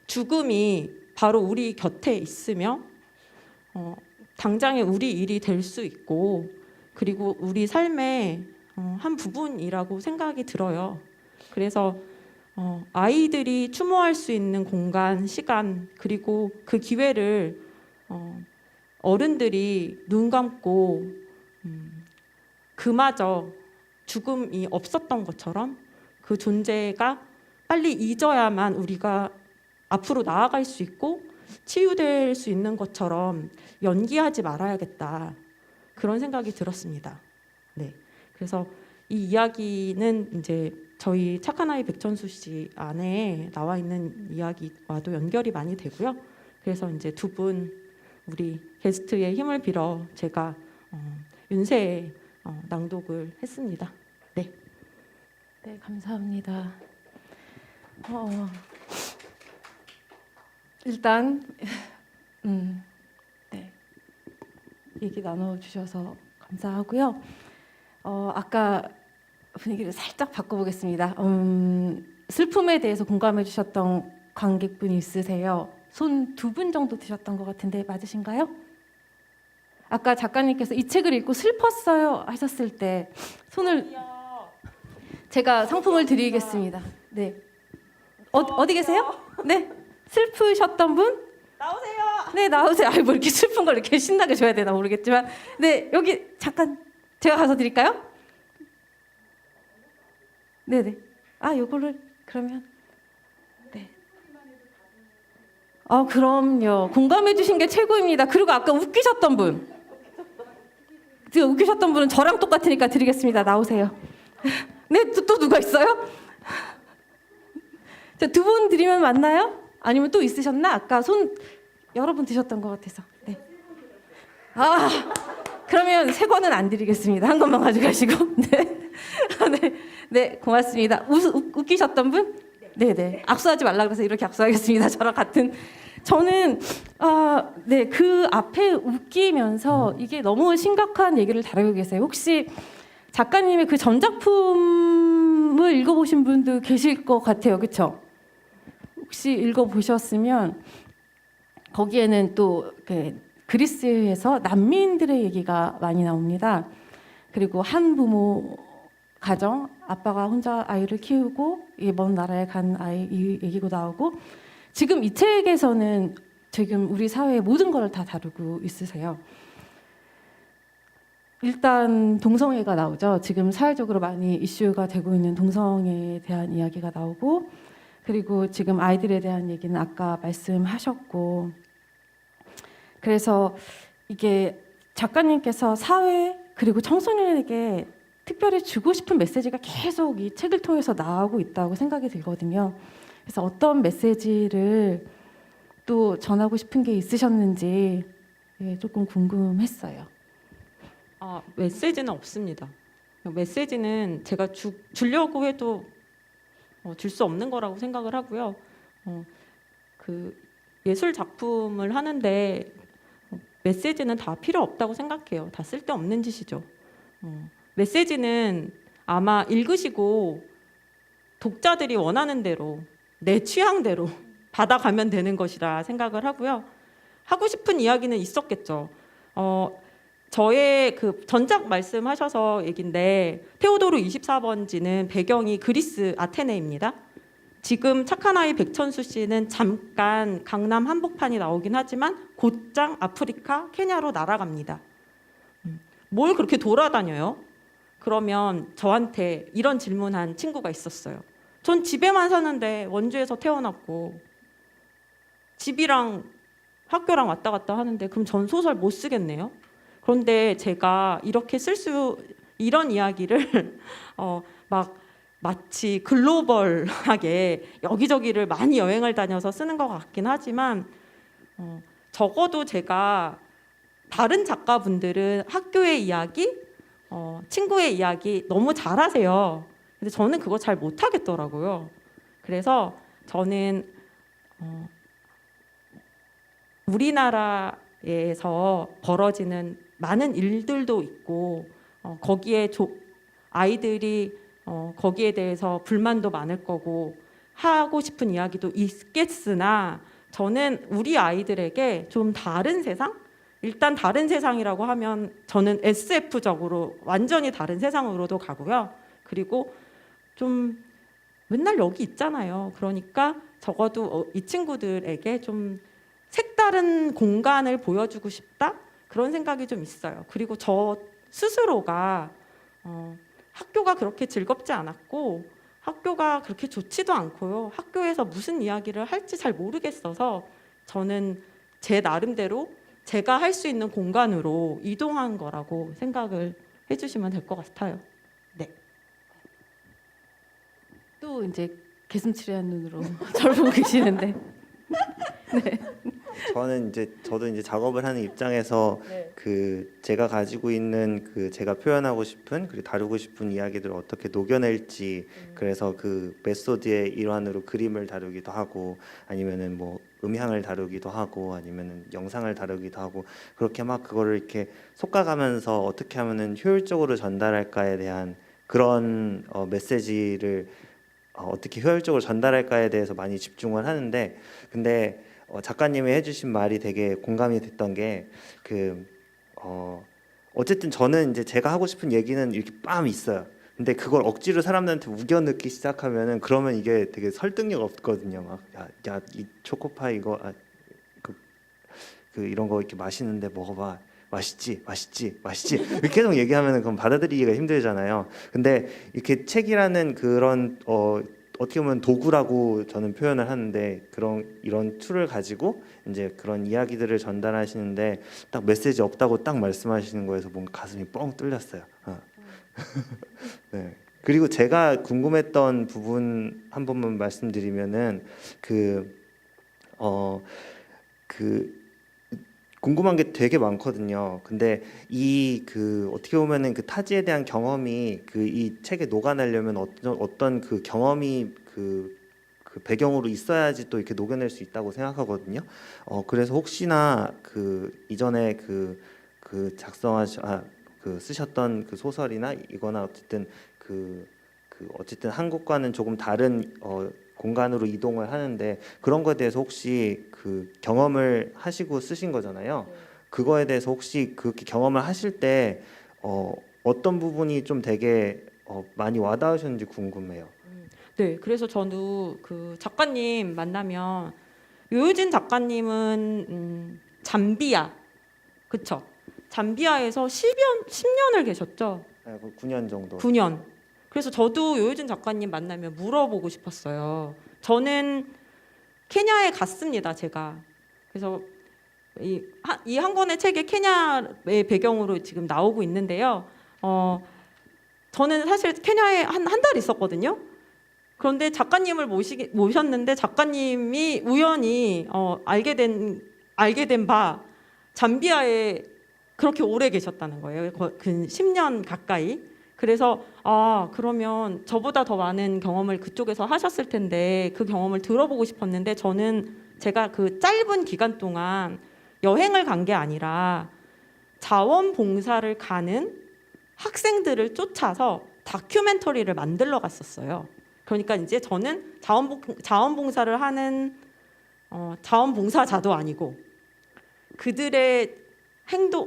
죽음이 바로 우리 곁에 있으며 당장의 우리 일이 될 수 있고 그리고 우리 삶의 한 부분이라고 생각이 들어요. 그래서 아이들이 추모할 수 있는 공간, 시간 그리고 그 기회를 어른들이 눈 감고 그마저 죽음이 없었던 것처럼 그 존재가 빨리 잊어야만 우리가 앞으로 나아갈 수 있고 치유될 수 있는 것처럼 연기하지 말아야겠다. 그런 생각이 들었습니다. 네. 그래서 이 이야기는 이제 저희 착한 아이 백천수 씨 안에 나와 있는 이야기와도 연결이 많이 되고요. 그래서 이제 두 분 우리 게스트의 힘을 빌어 제가 윤세의 낭독을 했습니다. 네. 네, 감사합니다. 일단 네, 얘기 나눠주셔서 감사하고요. 아까 분위기를 살짝 바꿔보겠습니다. 슬픔에 대해서 공감해주셨던 관객분이 있으세요? 손 2분 정도 드셨던 것 같은데 맞으신가요? 아까 작가님께서 이 책을 읽고 슬펐어요 하셨을 때 손을 제가 상품을 드리겠습니다. 네. 어디 계세요? 네. 슬프셨던 분? 나오세요. 네, 나오세요. 아이, 뭐 이렇게 슬픈 걸 이렇게 신나게 줘야 되나 모르겠지만. 네, 여기 잠깐 제가 가서 드릴까요? 네, 네. 아, 요거를 그러면 네. 그럼요. 공감해 주신 게 최고입니다. 그리고 아까 웃기셨던 분. 지금 웃기셨던 분은 저랑 똑같으니까 드리겠습니다. 나오세요. 네, 또 누가 있어요? 자, 2분 드리면 맞나요? 아니면 또 있으셨나? 아까 손 여러 분 드셨던 것 같아서. 네. 아, 그러면 세 권은 안 드리겠습니다. 한 권만 가져가시고. 네. 네. 네, 고맙습니다. 웃기셨던 분? 네, 네. 악수하지 말라 그래서 이렇게 악수하겠습니다. 저랑 같은. 저는 네, 그 앞에 웃기면서 이게 너무 심각한 얘기를 다루고 계세요. 혹시 작가님의 그 전작품을 읽어보신 분도 계실 것 같아요. 그렇죠? 혹시 읽어보셨으면 거기에는 또 그리스에서 난민들의 얘기가 많이 나옵니다. 그리고 한 부모 가정, 아빠가 혼자 아이를 키우고 먼 나라에 간 아이 이 얘기고 나오고, 지금 이 책에서는 지금 우리 사회의 모든 걸 다 다루고 있으세요. 일단 동성애가 나오죠. 지금 사회적으로 많이 이슈가 되고 있는 동성애에 대한 이야기가 나오고, 그리고 지금 아이들에 대한 얘기는 아까 말씀하셨고, 그래서 이게 작가님께서 사회 그리고 청소년에게 특별히 주고 싶은 메시지가 계속 이 책을 통해서 나오고 있다고 생각이 들거든요. 그래서 어떤 메시지를 또 전하고 싶은 게 있으셨는지 조금 궁금했어요. 메시지는 없습니다. 메시지는 제가 주려고 해도 줄 수 없는 거라고 생각을 하고요. 그 예술 작품을 하는데 메시지는 다 필요 없다고 생각해요. 다 쓸데없는 짓이죠. 메시지는 아마 읽으시고 독자들이 원하는 대로 내 취향대로 받아가면 되는 것이라 생각을 하고요. 하고 싶은 이야기는 있었겠죠. 저의 그 전작 말씀하셔서 얘긴데, 테오도르 24번지는 배경이 그리스 아테네입니다. 지금 착한 아이 백천수 씨는 잠깐 강남 한복판이 나오긴 하지만 곧장 아프리카 케냐로 날아갑니다. 뭘 그렇게 돌아다녀요? 그러면 저한테 이런 질문한 친구가 있었어요. 전 집에만 사는데 원주에서 태어났고 집이랑 학교랑 왔다 갔다 하는데 그럼 전 소설 못 쓰겠네요? 그런데 제가 이렇게 이런 이야기를 막 마치 글로벌하게 여기저기를 많이 여행을 다녀서 쓰는 것 같긴 하지만, 적어도 제가 다른 작가분들은 학교의 이야기, 친구의 이야기 너무 잘하세요. 근데 저는 그거 잘 못하겠더라고요. 그래서 저는 우리나라에서 벌어지는 많은 일들도 있고, 거기에 아이들이 거기에 대해서 불만도 많을 거고 하고 싶은 이야기도 있겠으나, 저는 우리 아이들에게 좀 다른 세상? 일단 다른 세상이라고 하면 저는 SF적으로 완전히 다른 세상으로도 가고요. 그리고 좀 맨날 여기 있잖아요. 그러니까 적어도 이 친구들에게 좀 색다른 공간을 보여주고 싶다? 그런 생각이 좀 있어요. 그리고 저 스스로가 학교가 그렇게 즐겁지 않았고 학교가 그렇게 좋지도 않고요. 학교에서 무슨 이야기를 할지 잘 모르겠어서 저는 제 나름대로 제가 할 수 있는 공간으로 이동한 거라고 생각을 해주시면 될 것 같아요. 네. 또 이제 개슴츠레한 눈으로 저를 보고 계시는데. 네. 저도 이제 작업을 하는 입장에서 네. 그 제가 가지고 있는 그 제가 표현하고 싶은 그리고 다루고 싶은 이야기들을 어떻게 녹여낼지, 그래서 그 메소드의 일환으로 그림을 다루기도 하고 아니면은 뭐 음향을 다루기도 하고 아니면은 영상을 다루기도 하고, 그렇게 막 그거를 이렇게 솎아가면서 어떻게 하면은 효율적으로 전달할까에 대한 그런 메시지를 어떻게 효율적으로 전달할까에 대해서 많이 집중을 하는데, 근데 작가님이 해주신 말이 되게 공감이 됐던 게 어쨌든 저는 이제 제가 하고 싶은 얘기는 이렇게 빰 있어요. 근데 그걸 억지로 사람들한테 우겨 넣기 시작하면은 그러면 이게 되게 설득력 없거든요. 막 이 초코파이 이거 그 이런 거 이렇게 맛있는데 먹어봐. 맛있지 이렇게 계속 얘기하면은 그건 받아들이기가 힘들잖아요. 근데 이렇게 책이라는 그런 어떻게 보면 도구라고 저는 표현을 하는데, 이런 툴을 가지고 이제 그런 이야기들을 전달하시는데 딱 메시지 없다고 딱 말씀하시는 거에서 뭔가 가슴이 뻥 뚫렸어요. 네. 그리고 제가 궁금했던 부분 한 번만 말씀드리면은 궁금한 게 되게 많거든요. 근데 이 그 어떻게 보면은 그 타지에 대한 경험이 그 이 책에 녹아내려면 어떤 그 경험이 그 배경으로 있어야지 또 이렇게 녹여낼 수 있다고 생각하거든요. 그래서 혹시나 그 이전에 그 쓰셨던 그 소설이나 이거나 어쨌든 어쨌든 한국과는 조금 다른 공간으로 이동을 하는데 그런 거에 대해서 혹시 그 경험을 하시고 쓰신 거잖아요. 그거에 대해서 혹시 그렇게 경험을 하실 때 어떤 부분이 좀 되게 많이 와닿으셨는지 궁금해요. 네, 그래서 저도 그 작가님 만나면 요유진 작가님은 잠비아, 그쵸? 잠비아에서 10년을 계셨죠. 9년 정도. 9년. 그래서 저도 요유진 작가님 만나면 물어보고 싶었어요. 저는 케냐에 갔습니다, 제가. 그래서 이 한 권의 책이 케냐의 배경으로 지금 나오고 있는데요. 저는 사실 케냐에 한 달 있었거든요. 그런데 작가님을 모셨는데 작가님이 우연히 알게 된 바 잠비아에 그렇게 오래 계셨다는 거예요. 그 10년 가까이. 그래서 그러면 저보다 더 많은 경험을 그쪽에서 하셨을 텐데 그 경험을 들어보고 싶었는데 제가 그 짧은 기간 동안 여행을 간 게 아니라 자원봉사를 가는 학생들을 쫓아서 다큐멘터리를 만들러 갔었어요. 그러니까 이제 저는 자원봉사를 하는 자원봉사자도 아니고 그들의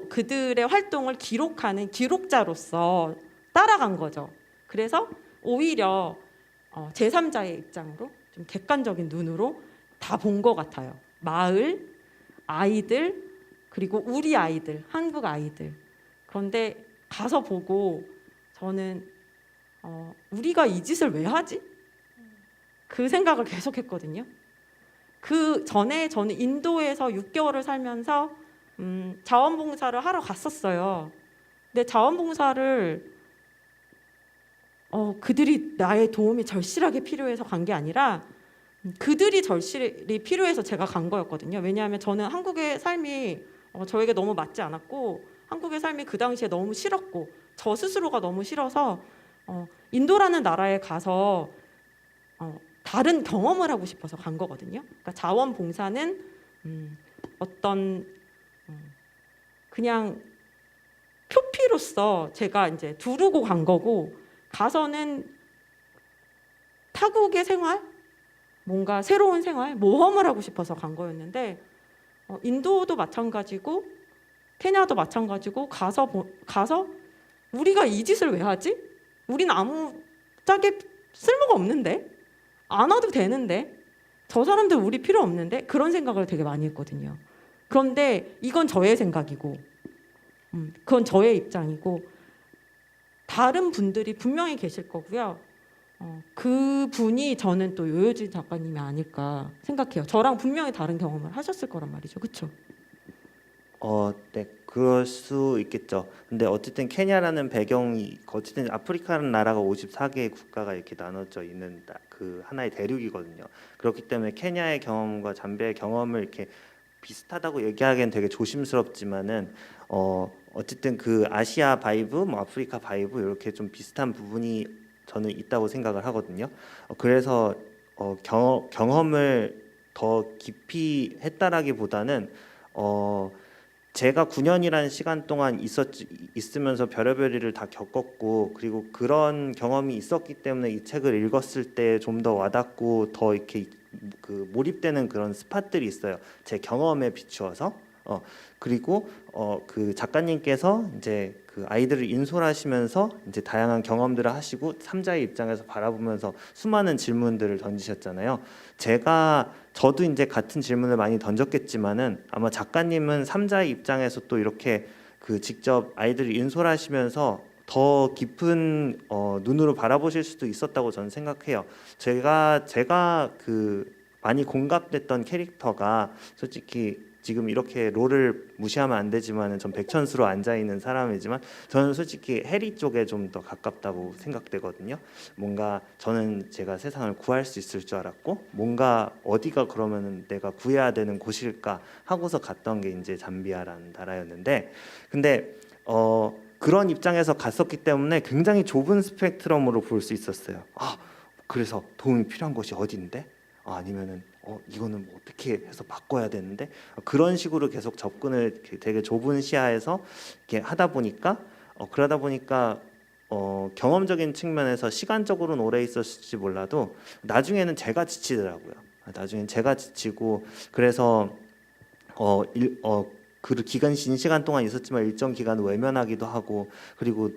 그들의 활동을 기록하는 기록자로서 따라간 거죠. 그래서 오히려 제3자의 입장으로 좀 객관적인 눈으로 다 본 것 같아요. 마을, 아이들, 그리고 우리 아이들, 한국 아이들. 그런데 가서 보고 저는 우리가 이 짓을 왜 하지? 그 생각을 계속했거든요. 그 전에 저는 인도에서 6개월을 살면서 자원봉사를 하러 갔었어요. 근데 자원봉사를 그들이 나의 도움이 절실하게 필요해서 간 게 아니라 그들이 절실히 필요해서 제가 간 거였거든요. 왜냐하면 저는 한국의 삶이 저에게 너무 맞지 않았고 한국의 삶이 그 당시에 너무 싫었고 저 스스로가 너무 싫어서 인도라는 나라에 가서 다른 경험을 하고 싶어서 간 거거든요. 그러니까 자원봉사는 어떤 그냥 표피로서 제가 이제 두르고 간 거고 가서는 타국의 생활, 뭔가 새로운 생활, 모험을 하고 싶어서 간 거였는데 인도도 마찬가지고 케냐도 마찬가지고 가서 우리가 이 짓을 왜 하지? 우리는 아무 짝에 쓸모가 없는데 안 와도 되는데 저 사람들 우리 필요 없는데 그런 생각을 되게 많이 했거든요. 그런데 이건 저의 생각이고 그건 저의 입장이고 다른 분들이 분명히 계실 거고요. 그 분이 저는 또 요요진 작가님이 아닐까 생각해요. 저랑 분명히 다른 경험을 하셨을 거란 말이죠. 그렇죠? 네, 그럴 수 있겠죠. 근데 어쨌든 케냐라는 배경이 어쨌든 아프리카라는 나라가 54개의 국가가 이렇게 나눠져 있는 그 하나의 대륙이거든요. 그렇기 때문에 케냐의 경험과 잠비아의 경험을 이렇게 비슷하다고 얘기하기엔 되게 조심스럽지만은 어쨌든 그 아시아 바이브, 뭐 아프리카 바이브 이렇게 좀 비슷한 부분이 저는 있다고 생각을 하거든요. 그래서 경험을 더 깊이 했다라기보다는 제가 9년이라는 시간 동안 있으면서 별의별 일을 다 겪었고 그리고 그런 경험이 있었기 때문에 이 책을 읽었을 때 좀 더 와닿고 더 이렇게 그 몰입되는 그런 스팟들이 있어요. 제 경험에 비추어서. 그리고 그 작가님께서 이제 그 아이들을 인솔하시면서 이제 다양한 경험들을 하시고 삼자의 입장에서 바라보면서 수많은 질문들을 던지셨잖아요. 저도 이제 같은 질문을 많이 던졌겠지만은 아마 작가님은 삼자의 입장에서 또 이렇게 그 직접 아이들을 인솔하시면서 더 깊은 눈으로 바라보실 수도 있었다고 저는 생각해요. 제가 그 많이 공감됐던 캐릭터가 솔직히 지금 이렇게 롤을 무시하면 안 되지만은 전 백천수로 앉아 있는 사람이지만 저는 솔직히 해리 쪽에 좀 더 가깝다고 생각되거든요. 뭔가 저는 제가 세상을 구할 수 있을 줄 알았고 뭔가 어디가 그러면은 내가 구해야 되는 곳일까 하고서 갔던 게 이제 잠비아라는 나라였는데 근데 그런 입장에서 갔었기 때문에 굉장히 좁은 스펙트럼으로 볼 수 있었어요. 아 그래서 도움이 필요한 곳이 어딘데? 아니면은 이거는 뭐 어떻게 해서 바꿔야 되는데 그런 식으로 계속 접근을 이렇게 되게 좁은 시야에서 이렇게 하다 보니까 그러다 보니까 경험적인 측면에서 시간적으로는 오래 있었을지 몰라도 나중에는 제가 지치더라고요. 나중엔 제가 지치고 그래서 그 기간 긴 시간 동안 있었지만 일정 기간 외면하기도 하고 그리고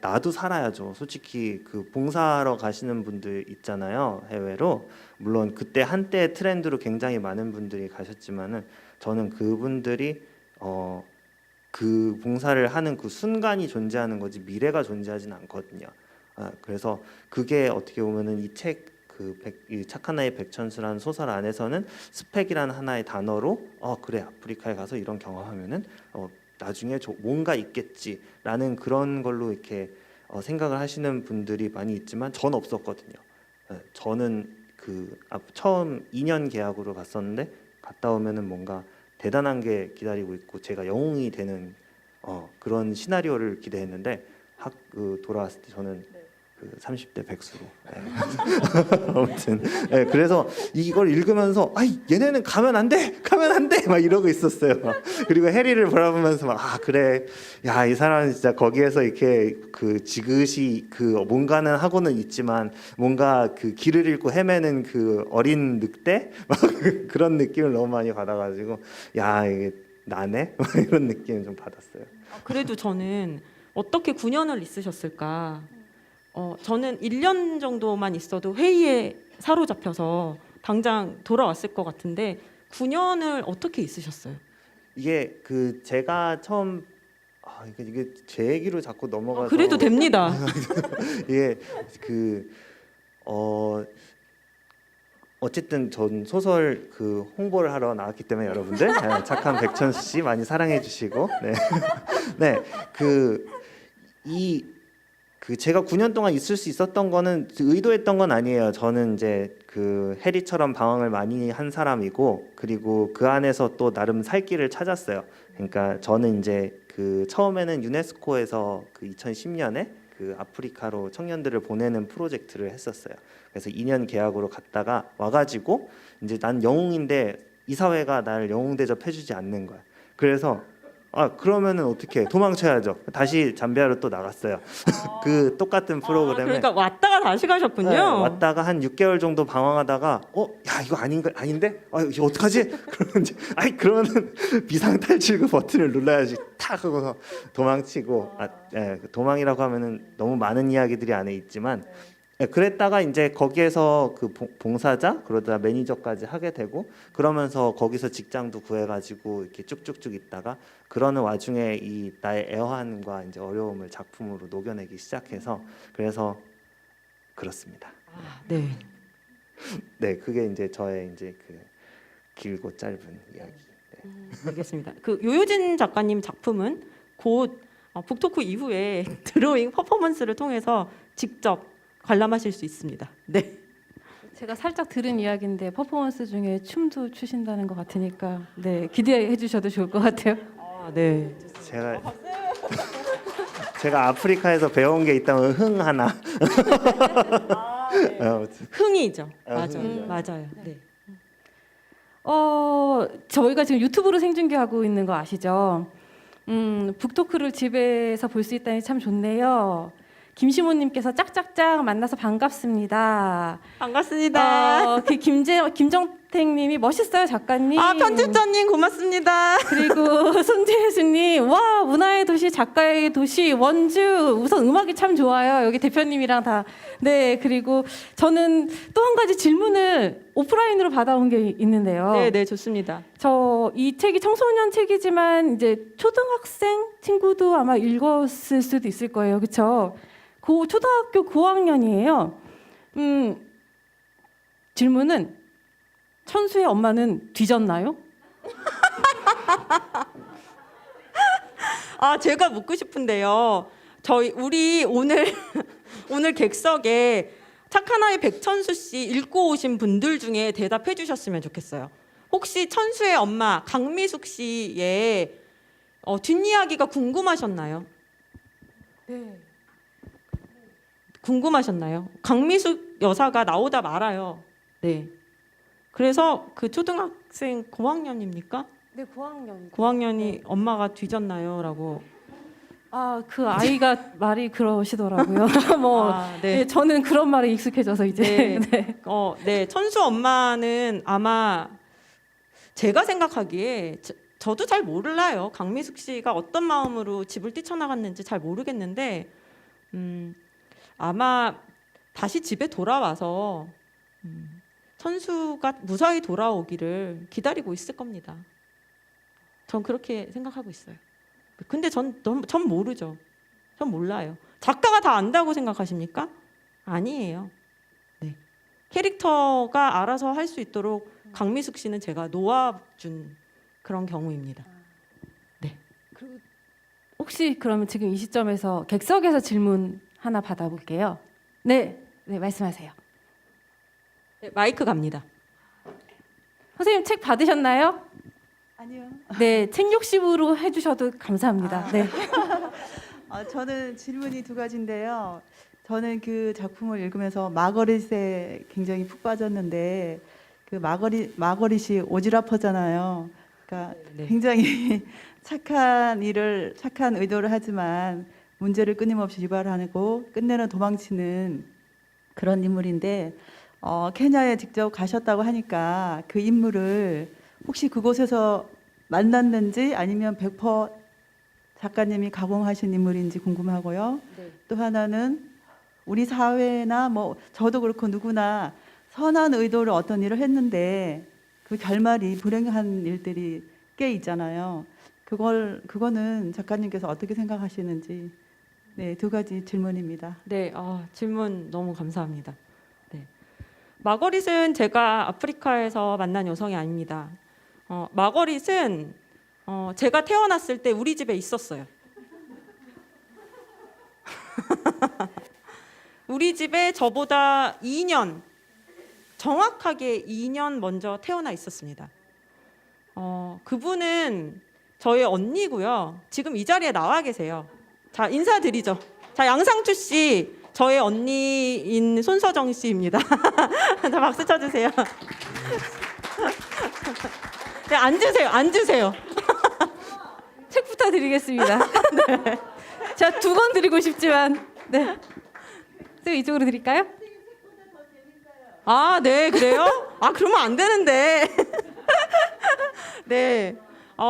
나도 살아야죠. 솔직히 그 봉사하러 가시는 분들 있잖아요. 해외로 물론 그때 한때 트렌드로 굉장히 많은 분들이 가셨지만은 저는 그분들이 그 봉사를 하는 그 순간이 존재하는 거지 미래가 존재하지는 않거든요. 그래서 그게 어떻게 보면은 이 책 이 착한 아이 백천수라는 소설 안에서는 스펙이라는 하나의 단어로 그래 아프리카에 가서 이런 경험하면은 나중에 뭔가 있겠지라는 그런 걸로 이렇게 생각을 하시는 분들이 많이 있지만 전 없었거든요. 저는 처음 2년 계약으로 갔었는데 갔다 오면은 뭔가 대단한 게 기다리고 있고 제가 영웅이 되는 그런 시나리오를 기대했는데 돌아왔을 때 저는 30대 백수로. 아무튼 그래서 이걸 읽으면서 얘네는 가면 안 돼, 가면 안 돼, 막 이러고 있었어요. 그리고 해리를 바라보면서 그래, 야 이 사람은 진짜 거기에서 이렇게 지그시 뭔가는 하고는 있지만 뭔가 길을 잃고 헤매는 어린 늑대 막 그런 느낌을 너무 많이 받아가지고 야 이게 나네 이런 느낌을 좀 받았어요. 그래도 저는 어떻게 9년을 있으셨을까? 저는 1년 정도만 있어도 회의에 사로잡혀서 당장 돌아왔을 것 같은데 9년을 어떻게 있으셨어요? 이게 제가 처음 이게 제 얘기로 자꾸 넘어가서 그래도 됩니다. 이게 어쨌든 전 소설 홍보를 하러 나왔기 때문에 여러분들 착한 백천수 씨 많이 사랑해 주시고 네 제가 9년 동안 있을 수 있었던 거는 의도했던 건 아니에요. 저는 이제 해리처럼 방황을 많이 한 사람이고 그리고 그 안에서 또 나름 살 길을 찾았어요. 그러니까 저는 이제 처음에는 유네스코에서 2010년에 아프리카로 청년들을 보내는 프로젝트를 했었어요. 그래서 2년 계약으로 갔다가 와가지고 이제 난 영웅인데 이 사회가 나를 영웅 대접해주지 않는 거야. 그래서 그러면은 어떻게 도망쳐야죠. 다시 잠비아로 또 나갔어요. 똑같은 프로그램에. 그러니까 왔다가 다시 가셨군요. 네, 왔다가 한 6개월 정도 방황하다가 야 이거 아닌데? 이거 어떡하지? 그러면은 비상 탈출구 버튼을 눌러야지 탁 하고서 도망치고 도망이라고 하면은 너무 많은 이야기들이 안에 있지만 그랬다가 이제 거기에서 봉사자 그러다 매니저까지 하게 되고 그러면서 거기서 직장도 구해가지고 이렇게 쭉쭉쭉 있다가 그러는 와중에 이 나의 애환과 이제 어려움을 작품으로 녹여내기 시작해서 그래서 그렇습니다. 네. 네, 그게 이제 저의 이제 길고 짧은 이야기. 네. 알겠습니다. 요효진 작가님 작품은 곧 북토크 이후에 드로잉 퍼포먼스를 통해서 직접 관람하실 수 있습니다. 네. 제가 살짝 들은 이야기인데 퍼포먼스 중에 춤도 추신다는 것 같으니까 기대해 주셔도 좋을 것 같아요. 네. 제가 아프리카에서 배운 게 있다면 흥 하나. 흥이죠. 맞아요. 흥이죠. 맞아요. 네. 저희가 지금 유튜브로 생중계하고 있는 거 아시죠? 북토크를 집에서 볼 수 있다니 참 좋네요. 김시모님께서 짝짝짝 만나서 반갑습니다. 반갑습니다. 김정택님이 멋있어요 작가님. 편집자님 고맙습니다. 그리고 손재수님 와 문화의 도시 작가의 도시 원주 우선 음악이 참 좋아요. 여기 대표님이랑 다. 네 그리고 저는 또 한 가지 질문을 오프라인으로 받아온 게 있는데요. 네 좋습니다. 저 이 책이 청소년 책이지만 이제 초등학생 친구도 아마 읽었을 수도 있을 거예요. 그렇죠? 초등학교 9학년이에요. 질문은 천수의 엄마는 뒤졌나요? 아, 제가 묻고 싶은데요. 우리 오늘 오늘 객석에 착한 아이 백천수 씨 읽고 오신 분들 중에 대답해 주셨으면 좋겠어요. 혹시 천수의 엄마 강미숙 씨의 뒷이야기가 궁금하셨나요? 네. 궁금하셨나요? 강미숙 여사가 나오다 말아요. 네. 그래서 그 초등학생 고학년입니까? 네, 9학년. 고학년이 엄마가 뒤졌나요? 라고. 그 아이가 말이 그러시더라고요. 뭐 네. 예, 저는 그런 말에 익숙해져서 이제 네. 네. 네. 천수 엄마는 아마 제가 생각하기에 저도 잘 몰라요. 강미숙 씨가 어떤 마음으로 집을 뛰쳐나갔는지 잘 모르겠는데 아마 다시 집에 돌아와서 천수가 무사히 돌아오기를 기다리고 있을 겁니다. 전 그렇게 생각하고 있어요. 근데 전 모르죠. 전 몰라요. 작가가 다 안다고 생각하십니까? 아니에요. 네. 캐릭터가 알아서 할 수 있도록 강미숙 씨는 제가 놓아준 그런 경우입니다. 혹시 그러면 지금 이 시점에서 객석에서 질문 하나 받아볼게요. 네, 네 말씀하세요. 네, 마이크 갑니다. 선생님 책 받으셨나요? 아니요. 네, 책 욕심으로 해주셔도 감사합니다. 네. 저는 질문이 두 가지인데요. 저는 그 작품을 읽으면서 마거릿에 굉장히 푹 빠졌는데 그 마거릿이 오지랖퍼잖아요. 그러니까 네. 굉장히 착한 의도를 하지만 문제를 끊임없이 유발하고 끝내는 도망치는 그런 인물인데 케냐에 직접 가셨다고 하니까 그 인물을 혹시 그곳에서 만났는지 아니면 100% 작가님이 가공하신 인물인지 궁금하고요. 네. 또 하나는 우리 사회나 뭐 저도 그렇고 누구나 선한 의도로 어떤 일을 했는데 그 결말이 불행한 일들이 꽤 있잖아요. 그거는 작가님께서 어떻게 생각하시는지 네, 두 가지 질문입니다. 네, 질문 너무 감사합니다. 네. 마거릿은 제가 아프리카에서 만난 여성이 아닙니다. 마거릿은 제가 태어났을 때 우리 집에 있었어요. 우리 집에 저보다 2년, 정확하게 2년 먼저 태어나 있었습니다. 그분은 저의 언니고요. 지금 이 자리에 나와 계세요. 자, 인사드리죠. 자, 양상추 씨, 저의 언니인 손서정 씨입니다. 자, 박수 쳐주세요. 네, 앉으세요. 책부터 드리겠습니다. 네. 제가 2권 드리고 싶지만 네. 선생님 이쪽으로 드릴까요? 네, 그래요? 그러면 안 되는데. 네,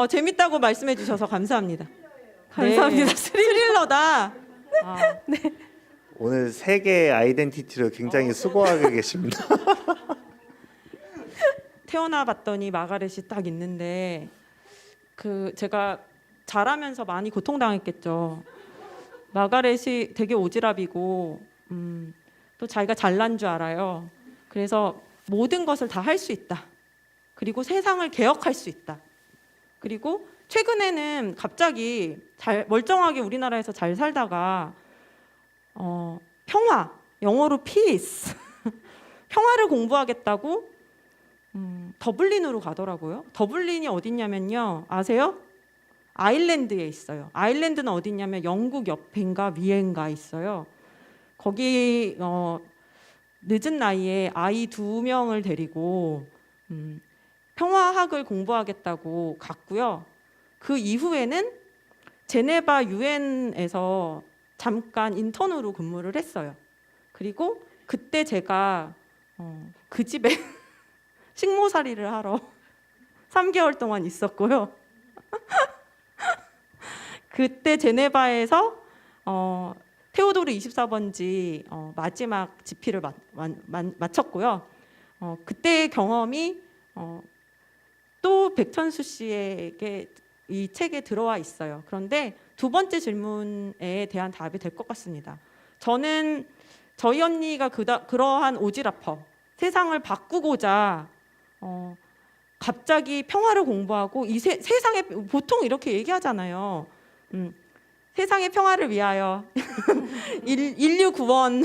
재밌다고 말씀해 주셔서 감사합니다. 감사합니다. 네, 스릴러다. 오늘 세 개의 아이덴티티를 굉장히 수고하고 계십니다. 태어나 봤더니 마가렛이 딱 있는데 제가 자라면서 많이 고통당했겠죠. 마가렛이 되게 오지랖이고 또 자기가 잘난 줄 알아요. 그래서 모든 것을 다 할 수 있다. 그리고 세상을 개혁할 수 있다. 그리고 최근에는 갑자기 멀쩡하게 우리나라에서 잘 살다가 평화, 영어로 peace, 평화를 공부하겠다고 더블린으로 가더라고요. 더블린이 어딨냐면요, 아세요? 아일랜드에 있어요. 아일랜드는 어딨냐면 영국 옆인가 위엔가 있어요. 거기 늦은 나이에 아이 2명을 데리고 평화학을 공부하겠다고 갔고요. 그 이후에는 제네바 유엔에서 잠깐 인턴으로 근무를 했어요. 그리고 그때 제가 그 집에 식모살이를 하러 3개월 동안 있었고요. 그때 제네바에서 테오도르 24번지 마지막 집필을 마쳤고요. 그때의 경험이 또 백천수 씨에게 이 책에 들어와 있어요. 그런데 두 번째 질문에 대한 답이 될 것 같습니다. 저는 저희 언니가 그러한 오지랖퍼, 세상을 바꾸고자 갑자기 평화를 공부하고 이 세상에 보통 이렇게 얘기하잖아요. 세상의 평화를 위하여 인류 구원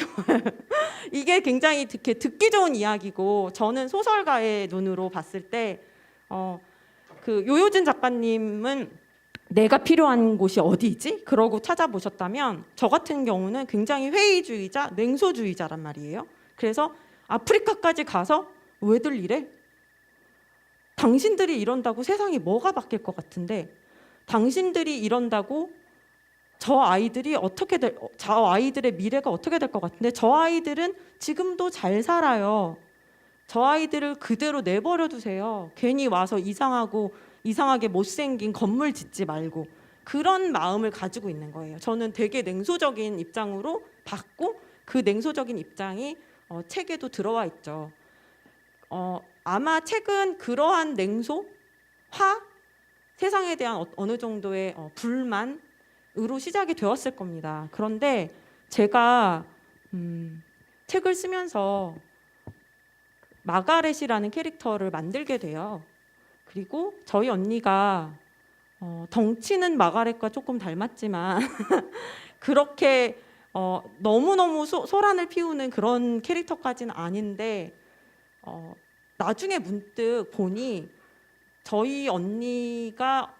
이게 굉장히 듣기 좋은 이야기고 저는 소설가의 눈으로 봤을 때 그 요요진 작가님은 내가 필요한 곳이 어디지? 그러고 찾아보셨다면 저 같은 경우는 굉장히 회의주의자, 냉소주의자란 말이에요. 그래서 아프리카까지 가서 왜들 이래? 당신들이 이런다고 세상이 뭐가 바뀔 것 같은데 당신들이 이런다고 저 아이들의 미래가 어떻게 될 것 같은데 저 아이들은 지금도 잘 살아요. 저 아이들을 그대로 내버려 두세요. 괜히 와서 이상하게 못생긴 건물 짓지 말고 그런 마음을 가지고 있는 거예요. 저는 되게 냉소적인 입장으로 봤고 그 냉소적인 입장이 책에도 들어와 있죠. 아마 책은 그러한 냉소, 세상에 대한 어느 정도의 불만으로 시작이 되었을 겁니다. 그런데 제가 책을 쓰면서 마가렛이라는 캐릭터를 만들게 돼요. 그리고 저희 언니가 덩치는 마가렛과 조금 닮았지만 그렇게 너무너무 소란을 피우는 그런 캐릭터까지는 아닌데 나중에 문득 보니 저희 언니가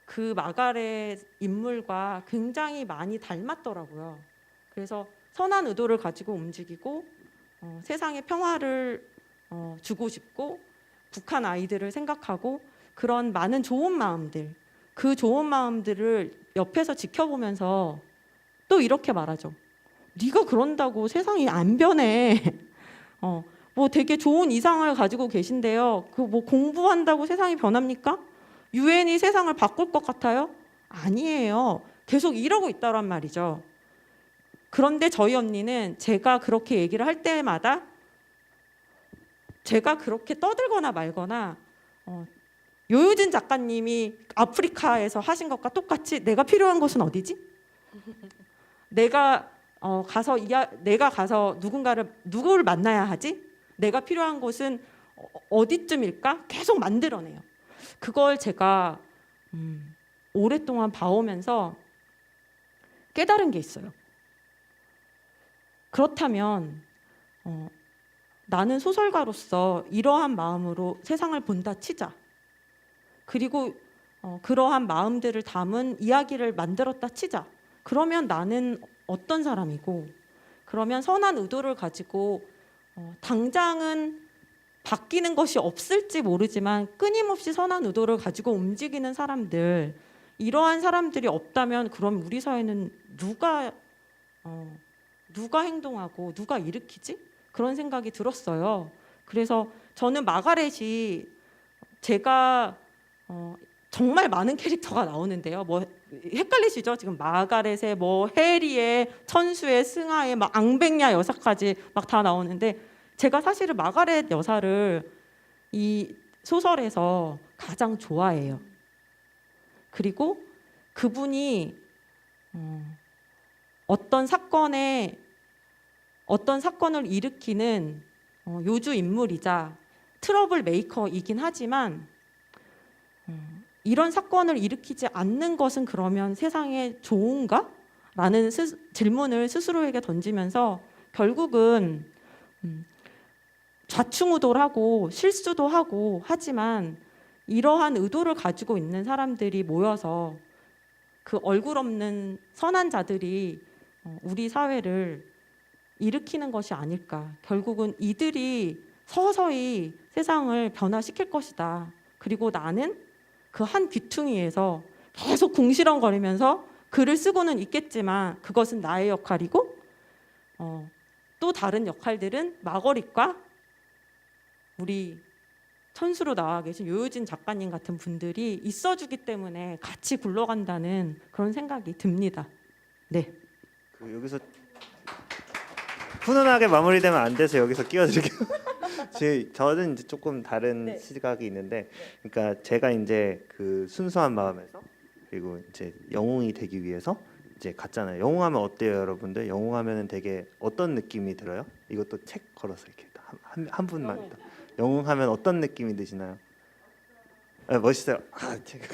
그 마가렛 인물과 굉장히 많이 닮았더라고요. 그래서 선한 의도를 가지고 움직이고 세상에 평화를 주고 싶고 북한 아이들을 생각하고 그런 많은 좋은 마음들, 그 좋은 마음들을 옆에서 지켜보면서 또 이렇게 말하죠. 네가 그런다고 세상이 안 변해. 뭐 되게 좋은 이상을 가지고 계신데요. 그 뭐 공부한다고 세상이 변합니까? 유엔이 세상을 바꿀 것 같아요? 아니에요. 계속 이러고 있다란 말이죠. 그런데 저희 언니는 제가 그렇게 얘기를 할 때마다 제가 그렇게 떠들거나 말거나 요요진 작가님이 아프리카에서 하신 것과 똑같이 내가 필요한 곳은 어디지? 내가 가서 누구를 만나야 하지? 내가 필요한 곳은 어디쯤일까? 계속 만들어내요. 그걸 제가 오랫동안 봐오면서 깨달은 게 있어요. 그렇다면 나는 소설가로서 이러한 마음으로 세상을 본다 치자. 그리고 그러한 마음들을 담은 이야기를 만들었다 치자. 그러면 나는 어떤 사람이고 그러면 선한 의도를 가지고 당장은 바뀌는 것이 없을지 모르지만 끊임없이 선한 의도를 가지고 움직이는 사람들 이러한 사람들이 없다면 그럼 우리 사회는 누가 행동하고 누가 일으키지? 그런 생각이 들었어요. 그래서 저는 마가렛이 제가 정말 많은 캐릭터가 나오는데요. 뭐 헷갈리시죠? 지금 마가렛의 뭐 해리의 천수의 승하의 막 앙백냐 여사까지 막 다 나오는데 제가 사실은 마가렛 여사를 이 소설에서 가장 좋아해요. 그리고 그분이 어떤 사건을 일으키는 요주 인물이자 트러블 메이커이긴 하지만 이런 사건을 일으키지 않는 것은 그러면 세상에 좋은가? 라는 질문을 스스로에게 던지면서 결국은 좌충우돌하고 실수도 하고 하지만 이러한 의도를 가지고 있는 사람들이 모여서 그 얼굴 없는 선한 자들이 우리 사회를 일으키는 것이 아닐까. 결국은 이들이 서서히 세상을 변화시킬 것이다. 그리고 나는 그 한 귀퉁이에서 계속 궁시렁거리면서 글을 쓰고는 있겠지만 그것은 나의 역할이고 또 다른 역할들은 마거릿과 우리 천수로 나와 계신 요요진 작가님 같은 분들이 있어주기 때문에 같이 굴러간다는 그런 생각이 듭니다. 네. 여기서 훈훈하게 마무리되면 안 돼서 여기서 끼어들게요. 저는 이제 조금 다른 시각이 있는데, 그러니까 제가 이제 그 순수한 마음에서 그리고 이제 영웅이 되기 위해서 이제 갔잖아요. 영웅하면 어때요, 여러분들? 영웅하면은 되게 어떤 느낌이 들어요? 이것도 책 걸어서 이렇게 한 분만. 영웅하면 어떤 느낌이 드시나요? 멋있어요. 아, 제가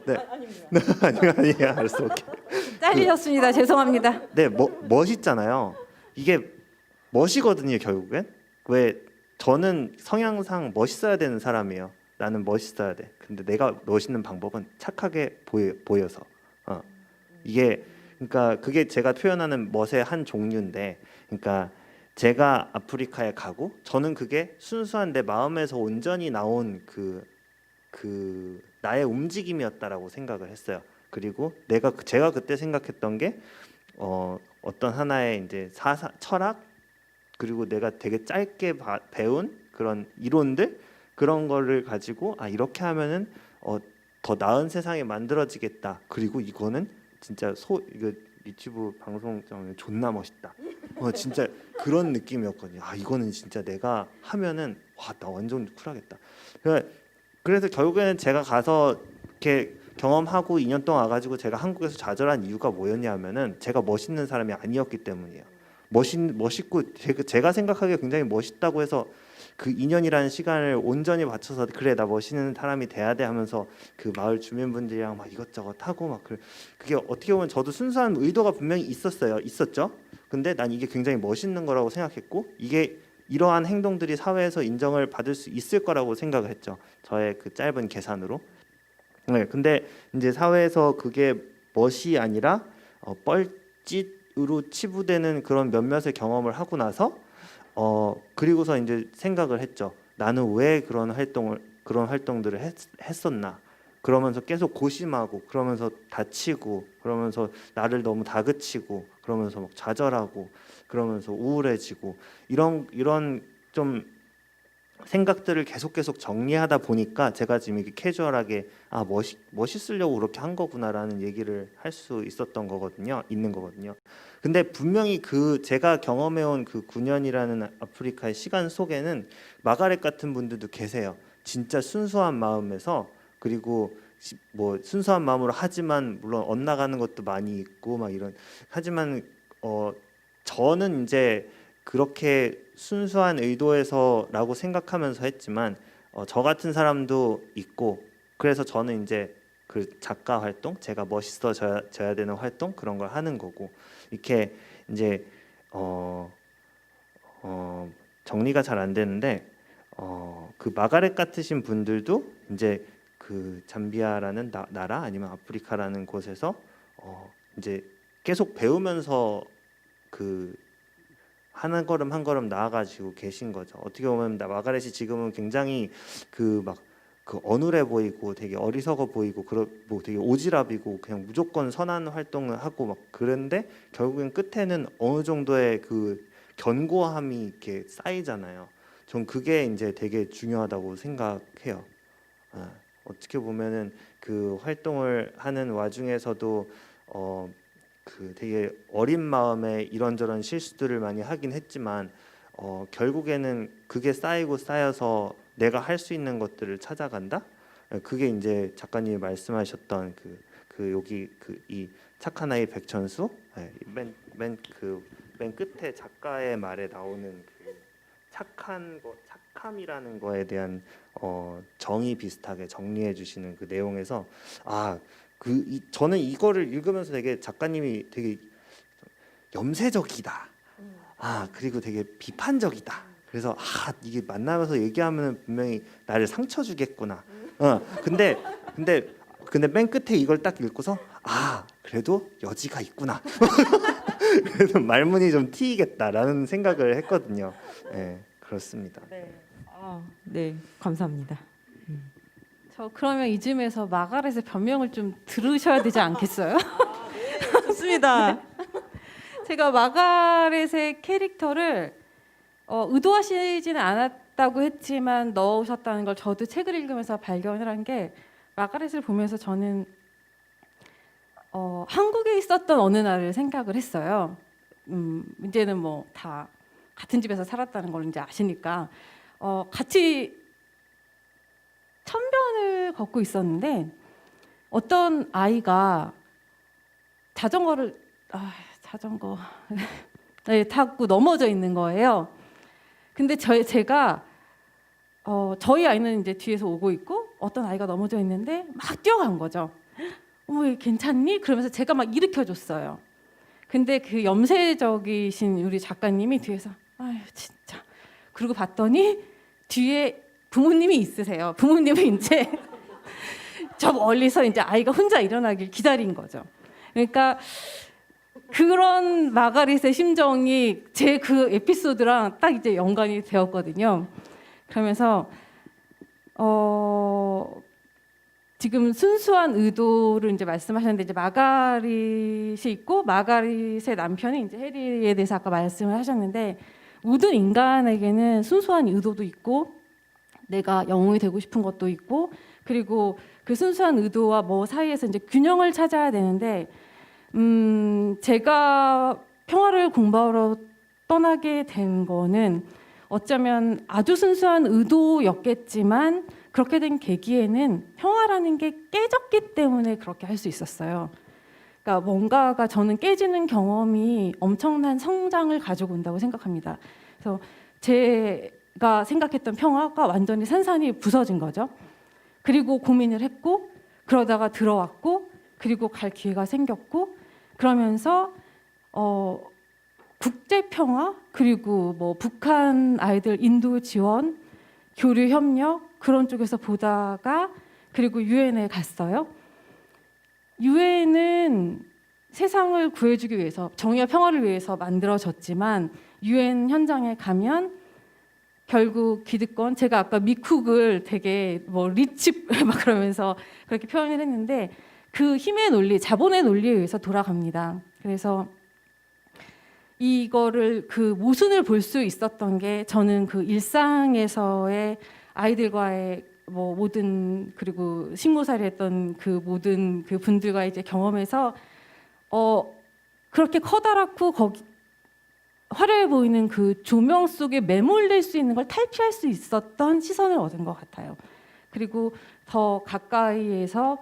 네. 아닙니다. 아니에요. 알았어. 오케이. 잘리셨습니다. 죄송합니다. 네, 멋있잖아요. 이게 멋이거든요, 결국엔. 왜 저는 성향상 멋있어야 되는 사람이에요. 나는 멋있어야 돼. 근데 내가 멋있는 방법은 착하게 보여서. 이게 그러니까 그게 제가 표현하는 멋의 한 종류인데, 그러니까 제가 아프리카에 가고 저는 그게 순수한 내 마음에서 온전히 나온 그 나의 움직임이었다라고 생각을 했어요. 그리고 제가 그때 생각했던 게 어떤 하나의 이제 철학, 그리고 내가 되게 짧게 배운 그런 이론들, 그런 거를 가지고 이렇게 하면은 더 나은 세상이 만들어지겠다. 그리고 이거는 진짜 이거 유튜브 방송 존나 멋있다. 진짜 그런 느낌이었거든요. 이거는 진짜 내가 하면은 나 완전 쿨하겠다. 그래서 결국에는 제가 가서 이렇게 경험하고 2년 동안 와가지고 제가 한국에서 좌절한 이유가 뭐였냐면은 제가 멋있는 사람이 아니었기 때문이에요. 멋있고 제가 생각하기에 굉장히 멋있다고 해서 그 2년이라는 시간을 온전히 바쳐서 그래 나 멋있는 사람이 돼야 돼 하면서 그 마을 주민분들이랑 막 이것저것 하고 막 그게 어떻게 보면 저도 순수한 의도가 분명히 있었죠. 근데 난 이게 굉장히 멋있는 거라고 생각했고 이게 이러한 행동들이 사회에서 인정을 받을 수 있을 거라고 생각을 했죠. 저의 그 짧은 계산으로. 네, 근데 이제 사회에서 그게 멋이 아니라 뻘짓으로 치부되는 그런 몇몇의 경험을 하고 나서 그리고서 이제 생각을 했죠. 나는 왜 그런 활동들을 했었나? 그러면서 계속 고심하고, 그러면서 다치고, 그러면서 나를 너무 다그치고, 그러면서 막 좌절하고, 그러면서 우울해지고 이런 좀 생각들을 계속 정리하다 보니까 제가 지금 이렇게 캐주얼하게 멋있으려고 그렇게 한 거구나라는 얘기를 할 수 있는 거거든요. 근데 분명히 제가 경험해온 그 9년이라는 아프리카의 시간 속에는 마가렛 같은 분들도 계세요. 진짜 순수한 마음에서, 그리고 뭐 순수한 마음으로 하지만 물론 엇나가는 것도 많이 있고 막 하지만 저는 이제 그렇게 순수한 의도에서라고 생각하면서 했지만 저 같은 사람도 있고, 그래서 저는 이제 그 작가 활동, 제가 멋있어져야 되는 활동, 그런 걸 하는 거고, 이렇게 이제 정리가 잘 안 되는데 그 마가렛 같으신 분들도 이제 그 잠비아라는 나라 아니면 아프리카라는 곳에서 이제 계속 배우면서 한 걸음 한 걸음 나아가지고 계신 거죠. 어떻게 보면 마가렛이 지금은 굉장히 그 어눌해 보이고 되게 어리석어 보이고 뭐 되게 오지랖이고 그냥 무조건 선한 활동을 하고 막 그런데 결국엔 끝에는 어느 정도의 그 견고함이 이렇게 쌓이잖아요. 전 그게 이제 되게 중요하다고 생각해요. 어떻게 보면은 그 활동을 하는 와중에서도 그 되게 어린 마음에 이런저런 실수들을 많이 하긴 했지만 결국에는 그게 쌓여서 내가 할 수 있는 것들을 찾아간다. 그게 이제 작가님이 말씀하셨던 여기 이 착한 아이 백천수, 맨 끝에 작가의 말에 나오는 그 착함이라는 거에 대한 정의 비슷하게 정리해 주시는 그 내용에서 저는 이거를 읽으면서 되게 작가님이 되게 염세적이다. 그리고 되게 비판적이다. 그래서 이게 만나면서 얘기하면 분명히 나를 상처 주겠구나. 근데 맨 끝에 이걸 딱 읽고서 그래도 여지가 있구나. 그래서 말문이 좀 트이겠다라는 생각을 했거든요. 네, 그렇습니다. 네, 감사합니다. 저 그러면 이쯤에서 마가렛의 변명을 좀 들으셔야 되지 않겠어요? 좋습니다. 제가 마가렛의 캐릭터를 의도하시지는 않았다고 했지만 넣으셨다는 걸 저도 책을 읽으면서 발견을 한 게, 마가렛을 보면서 저는 한국에 있었던 어느 날을 생각을 했어요. 이제는 뭐 다 같은 집에서 살았다는 걸 이제 아시니까 같이 천변을 걷고 있었는데 어떤 아이가 자전거 타고 넘어져 있는 거예요. 근데 제가 저희 아이는 이제 뒤에서 오고 있고 어떤 아이가 넘어져 있는데 막 뛰어간 거죠. 어머, 괜찮니? 그러면서 제가 막 일으켜줬어요. 근데 그 염세적이신 우리 작가님이 뒤에서 아유 진짜. 그러고 봤더니 뒤에 부모님이 있으세요. 부모님이 이제 저 멀리서 이제 아이가 혼자 일어나길 기다린 거죠. 그러니까 그런 마가릿의 심정이 제 그 에피소드랑 딱 이제 연관이 되었거든요. 그러면서 지금 순수한 의도를 이제 말씀하셨는데 이제 마가릿이 있고 마가릿의 남편이 이제 해리에 대해서 아까 말씀을 하셨는데 모든 인간에게는 순수한 의도도 있고 내가 영웅이 되고 싶은 것도 있고 그리고 그 순수한 의도와 뭐 사이에서 이제 균형을 찾아야 되는데 제가 평화를 공부하러 떠나게 된 거는 어쩌면 아주 순수한 의도였겠지만 그렇게 된 계기에는 평화라는 게 깨졌기 때문에 그렇게 할 수 있었어요. 그러니까 뭔가가 저는 깨지는 경험이 엄청난 성장을 가지고 온다고 생각합니다. 그래서 제가 생각했던 평화가 완전히 산산이 부서진 거죠. 그리고 고민을 했고 그러다가 들어왔고 그리고 갈 기회가 생겼고 그러면서 국제 평화 그리고 뭐 북한 아이들 인도 지원 교류 협력 그런 쪽에서 보다가 그리고 유엔에 갔어요. 유엔은 세상을 구해주기 위해서 정의와 평화를 위해서 만들어졌지만 유엔 현장에 가면 결국 기득권 제가 아까 미쿡을 되게 뭐 리치 막 그러면서 그렇게 표현을 했는데 그 힘의 논리, 자본의 논리에 의해서 돌아갑니다. 그래서 이거를 그 모순을 볼 수 있었던 게 저는 그 일상에서의 아이들과의 뭐 모든 그리고 식모살이 했던 그 모든 그 분들과 이제 경험에서 그렇게 커다랗고 거기 화려해 보이는 그 조명 속에 매몰될 수 있는 걸 탈피할 수 있었던 시선을 얻은 것 같아요. 그리고 더 가까이에서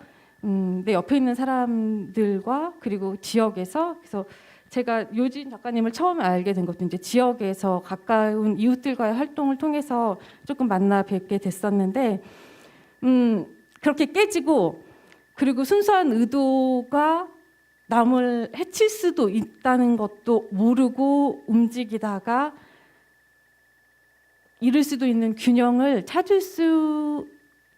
내 옆에 있는 사람들과 그리고 지역에서 그래서 제가 요진 작가님을 처음 알게 된 것도 이제 지역에서 가까운 이웃들과의 활동을 통해서 조금 만나 뵙게 됐었는데 그렇게 깨지고 그리고 순수한 의도가 남을 해칠 수도 있다는 것도 모르고 움직이다가 이룰 수도 있는 균형을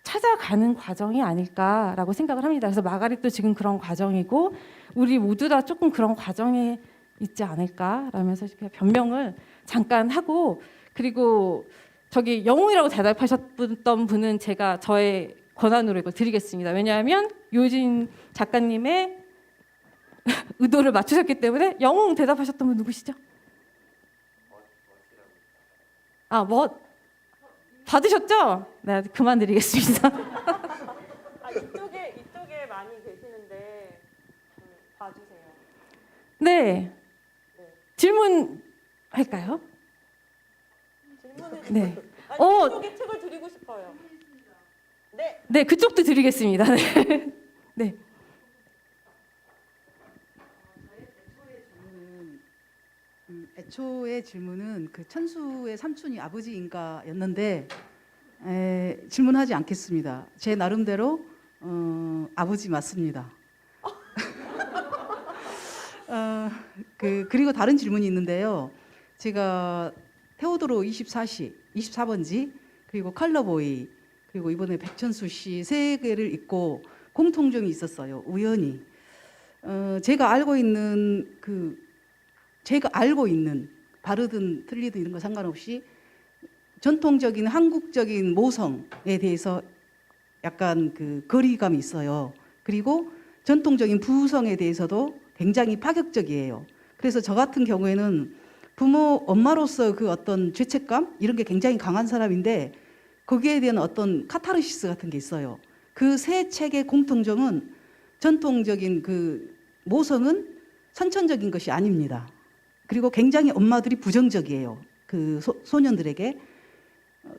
찾아가는 과정이 아닐까라고 생각을 합니다. 그래서 마가릿도 지금 그런 과정이고 우리 모두 다 조금 그런 과정에 있지 않을까라면서 변명을 잠깐 하고 그리고 저기 영웅이라고 대답하셨던 분은 제가 저의 권한으로 이걸 드리겠습니다. 왜냐하면 요진 작가님의 의도를 맞추셨기 때문에 영웅 대답하셨던 분 누구시죠? 뭐 받으셨죠? 네, 그만 드리겠습니다. 이쪽에 많이 계시는데 봐주세요. 네. 질문 할까요? 질문을 네. 이쪽에 책을 드리고 싶어요. 네. 네, 그쪽도 드리겠습니다. 네. 네. 애초의 질문은 그 천수의 삼촌이 아버지인가였는데 질문하지 않겠습니다. 제 나름대로 아버지 맞습니다. 그리고 다른 질문이 있는데요. 제가 테오도로 24번지 그리고 컬러보이 그리고 이번에 백천수 씨 세 개를 읽고 공통점이 있었어요. 우연히 제가 알고 있는 바르든 틀리든 이런 거 상관없이 전통적인 한국적인 모성에 대해서 약간 그 거리감이 있어요. 그리고 전통적인 부성에 대해서도 굉장히 파격적이에요. 그래서 저 같은 경우에는 엄마로서 그 어떤 죄책감 이런 게 굉장히 강한 사람인데 거기에 대한 어떤 카타르시스 같은 게 있어요. 그 세 책의 공통점은 전통적인 그 모성은 선천적인 것이 아닙니다. 그리고 굉장히 엄마들이 부정적이에요. 그 소년들에게.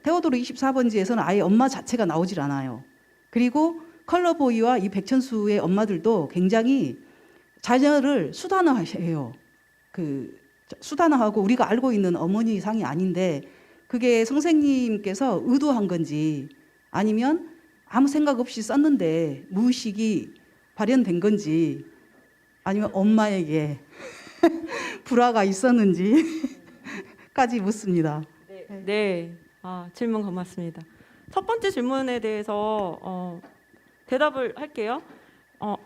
테오도로 24번지에서는 아예 엄마 자체가 나오질 않아요. 그리고 컬러보이와 이 백천수의 엄마들도 굉장히 자녀를 수단화해요. 수단화하고 우리가 알고 있는 어머니 상이 아닌데 그게 선생님께서 의도한 건지 아니면 아무 생각 없이 썼는데 무의식이 발현된 건지 아니면 엄마에게 불화가 있었는지까지 묻습니다. 네. 질문 고맙습니다. 첫 번째 질문에 대해서 대답을 할게요.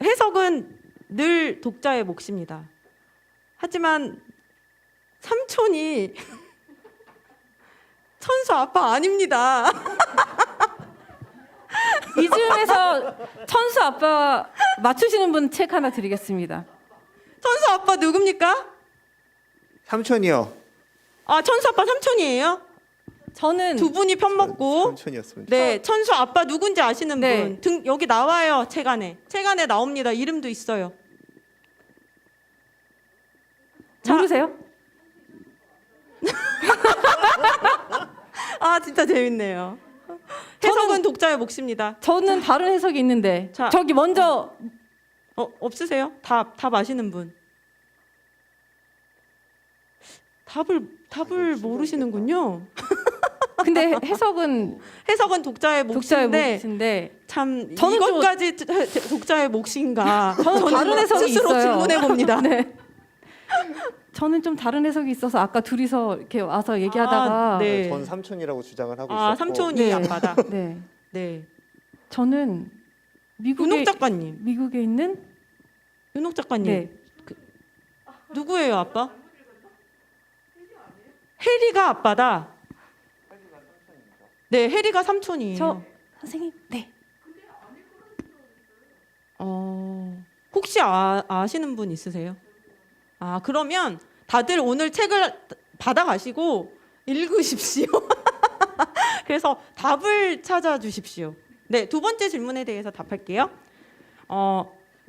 해석은 늘 독자의 몫입니다. 하지만 삼촌이 천수 아빠 아닙니다. 이 중에서 천수 아빠 맞추시는 분 책 하나 드리겠습니다. 천수 아빠 누굽니까? 삼촌이요. 천수 아빠 삼촌이에요? 저는 두 분이 편먹고. 삼촌이었으면. 네, 천수 아빠 누군지 아시는 네. 분 여기 나와요. 책 안에 나옵니다. 이름도 있어요. 자. 모르세요? 진짜 재밌네요. 해석은 독자의 몫입니다. 저는 다른 해석이 있는데 자. 저기 먼저 없으세요? 답 아시는 분? 답을 모르시는군요. 근데 해석은 해석은 독자의 독자의 몫인데 몫인데 참 저는 좀- 이것까지 독자의 몫인가? 저는 다른 해석이 스스로 있어요. 질문해 봅니다. 네. 저는 좀 다른 해석이 있어서 아까 둘이서 이렇게 와서 얘기하다가 네. 전 삼촌이라고 주장을 하고 있었고. 삼촌이 네. 아빠다. 네. 네. 저는 윤옥 미국에 작가님. 미국에 있는 윤옥 작가님. 네. 누구예요, 아빠? 해리가 아빠다. 네, 해리가 삼촌이에요. 저 선생님. 네. 혹시 아시는 분 있으세요? 그러면 다들 오늘 책을 받아가시고 읽으십시오. 그래서 답을 찾아주십시오. 네, 두 번째 질문에 대해서 답할게요.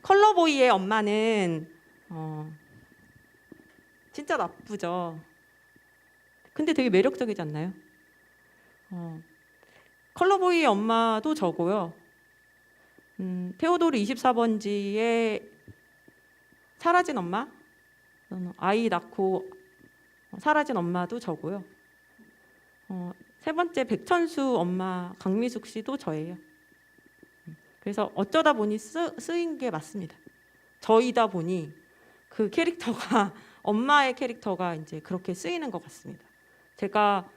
컬러보이의 엄마는 진짜 나쁘죠. 근데 되게 매력적이지 않나요? 컬러보이의 엄마도 저고요. 테오도르 24번지의 사라진 엄마, 아이 낳고 사라진 엄마도 저고요. 세 번째 백천수 엄마 강미숙 씨도 저예요. 그래서 어쩌다 보니 쓰인 게 맞습니다. 저이다 보니 그 캐릭터가 엄마의 캐릭터가 이제 그렇게 쓰이는 것 같습니다. 제가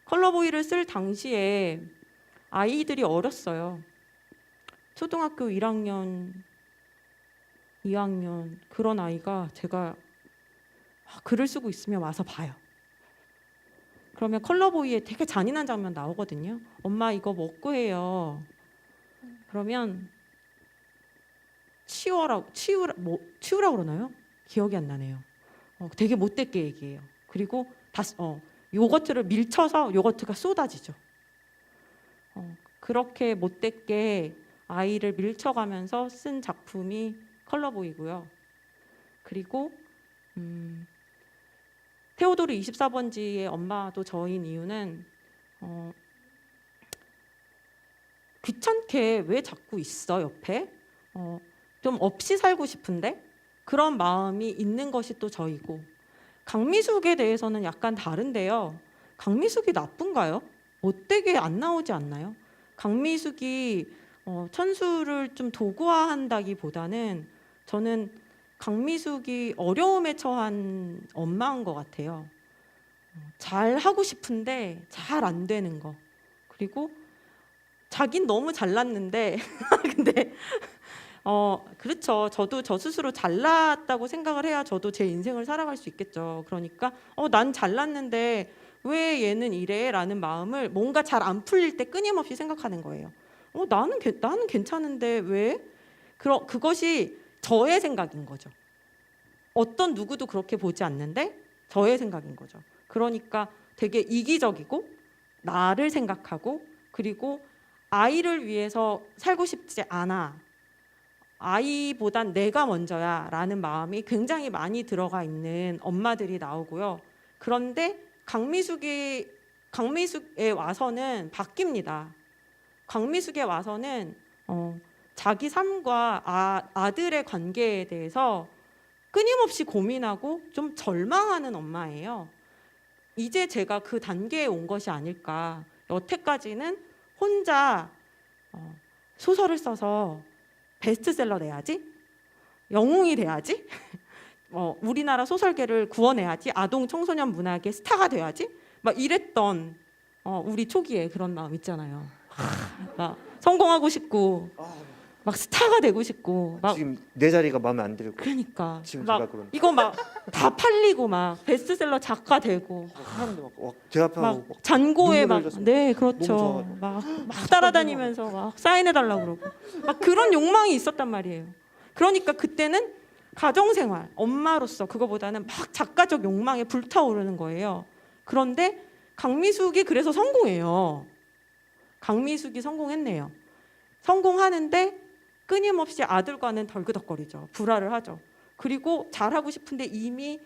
컬러보이를 쓸 당시에 아이들이 어렸어요. 초등학교 1학년, 2학년 그런 아이가 제가 글을 쓰고 있으면 와서 봐요. 그러면 컬러보이에 되게 잔인한 장면 나오거든요. 엄마 이거 먹고 해요. 그러면 치우라고 그러나요? 기억이 안 나네요. 되게 못되게 얘기해요. 그리고 요거트를 밀쳐서 요거트가 쏟아지죠. 그렇게 못되게 아이를 밀쳐가면서 쓴 작품이 컬러보이고요. 그리고 테오도르 24번지의 엄마도 저인 이유는 귀찮게 왜 자꾸 있어 옆에? 좀 없이 살고 싶은데 그런 마음이 있는 것이 또 저이고 강미숙에 대해서는 약간 다른데요. 강미숙이 나쁜가요? 못되게 안 나오지 않나요? 강미숙이 천수를 좀 도구화한다기보다는 저는 강미숙이 어려움에 처한 엄마인 것 같아요. 잘 하고 싶은데 잘 안 되는 거. 그리고 자긴 너무 잘났는데 근데 그렇죠. 저도 저 스스로 잘났다고 생각을 해야 저도 제 인생을 살아갈 수 있겠죠. 그러니까 난 잘났는데 왜 얘는 이래? 라는 마음을 뭔가 잘 안 풀릴 때 끊임없이 생각하는 거예요. 나는 괜찮은데 왜? 그것이 저의 생각인 거죠. 어떤 누구도 그렇게 보지 않는데 저의 생각인 거죠. 그러니까 되게 이기적이고 나를 생각하고 그리고 아이를 위해서 살고 싶지 않아. 아이보단 내가 먼저야 라는 마음이 굉장히 많이 들어가 있는 엄마들이 나오고요. 그런데 강미숙에 와서는 바뀝니다. 강미숙에 와서는 자기 삶과 아들의 관계에 대해서 끊임없이 고민하고 좀 절망하는 엄마예요. 이제 제가 그 단계에 온 것이 아닐까. 여태까지는 혼자 소설을 써서 베스트셀러 내야지, 영웅이 돼야지, 우리나라 소설계를 구원해야지, 아동 청소년 문학의 스타가 돼야지, 막 이랬던 우리 초기에 그런 마음 있잖아요. 막 성공하고 싶고, 막 스타가 되고 싶고, 막 지금 내 자리가 마음에 안 들고 그러니까 지금 막 제가 그런 이거 막 다 팔리고 막 베스트셀러 작가 되고 사람들 제 앞에 막 하고 잔고에 눈물을 막 흘렸어요. 네 너무 그렇죠 좋아가지고. 막 따라다니면서 막 사인해 달라고 그러고 막 그런 욕망이 있었단 말이에요. 그러니까 그때는 가정생활 엄마로서 그거보다는 막 작가적 욕망에 불타오르는 거예요. 그런데 강미숙이 그래서 성공해요. 강미숙이 성공했네요. 성공하는데 끊임없이 아들과는 덜그덕거리죠. 불화를 하죠. 그리고 잘하고 싶은데 이미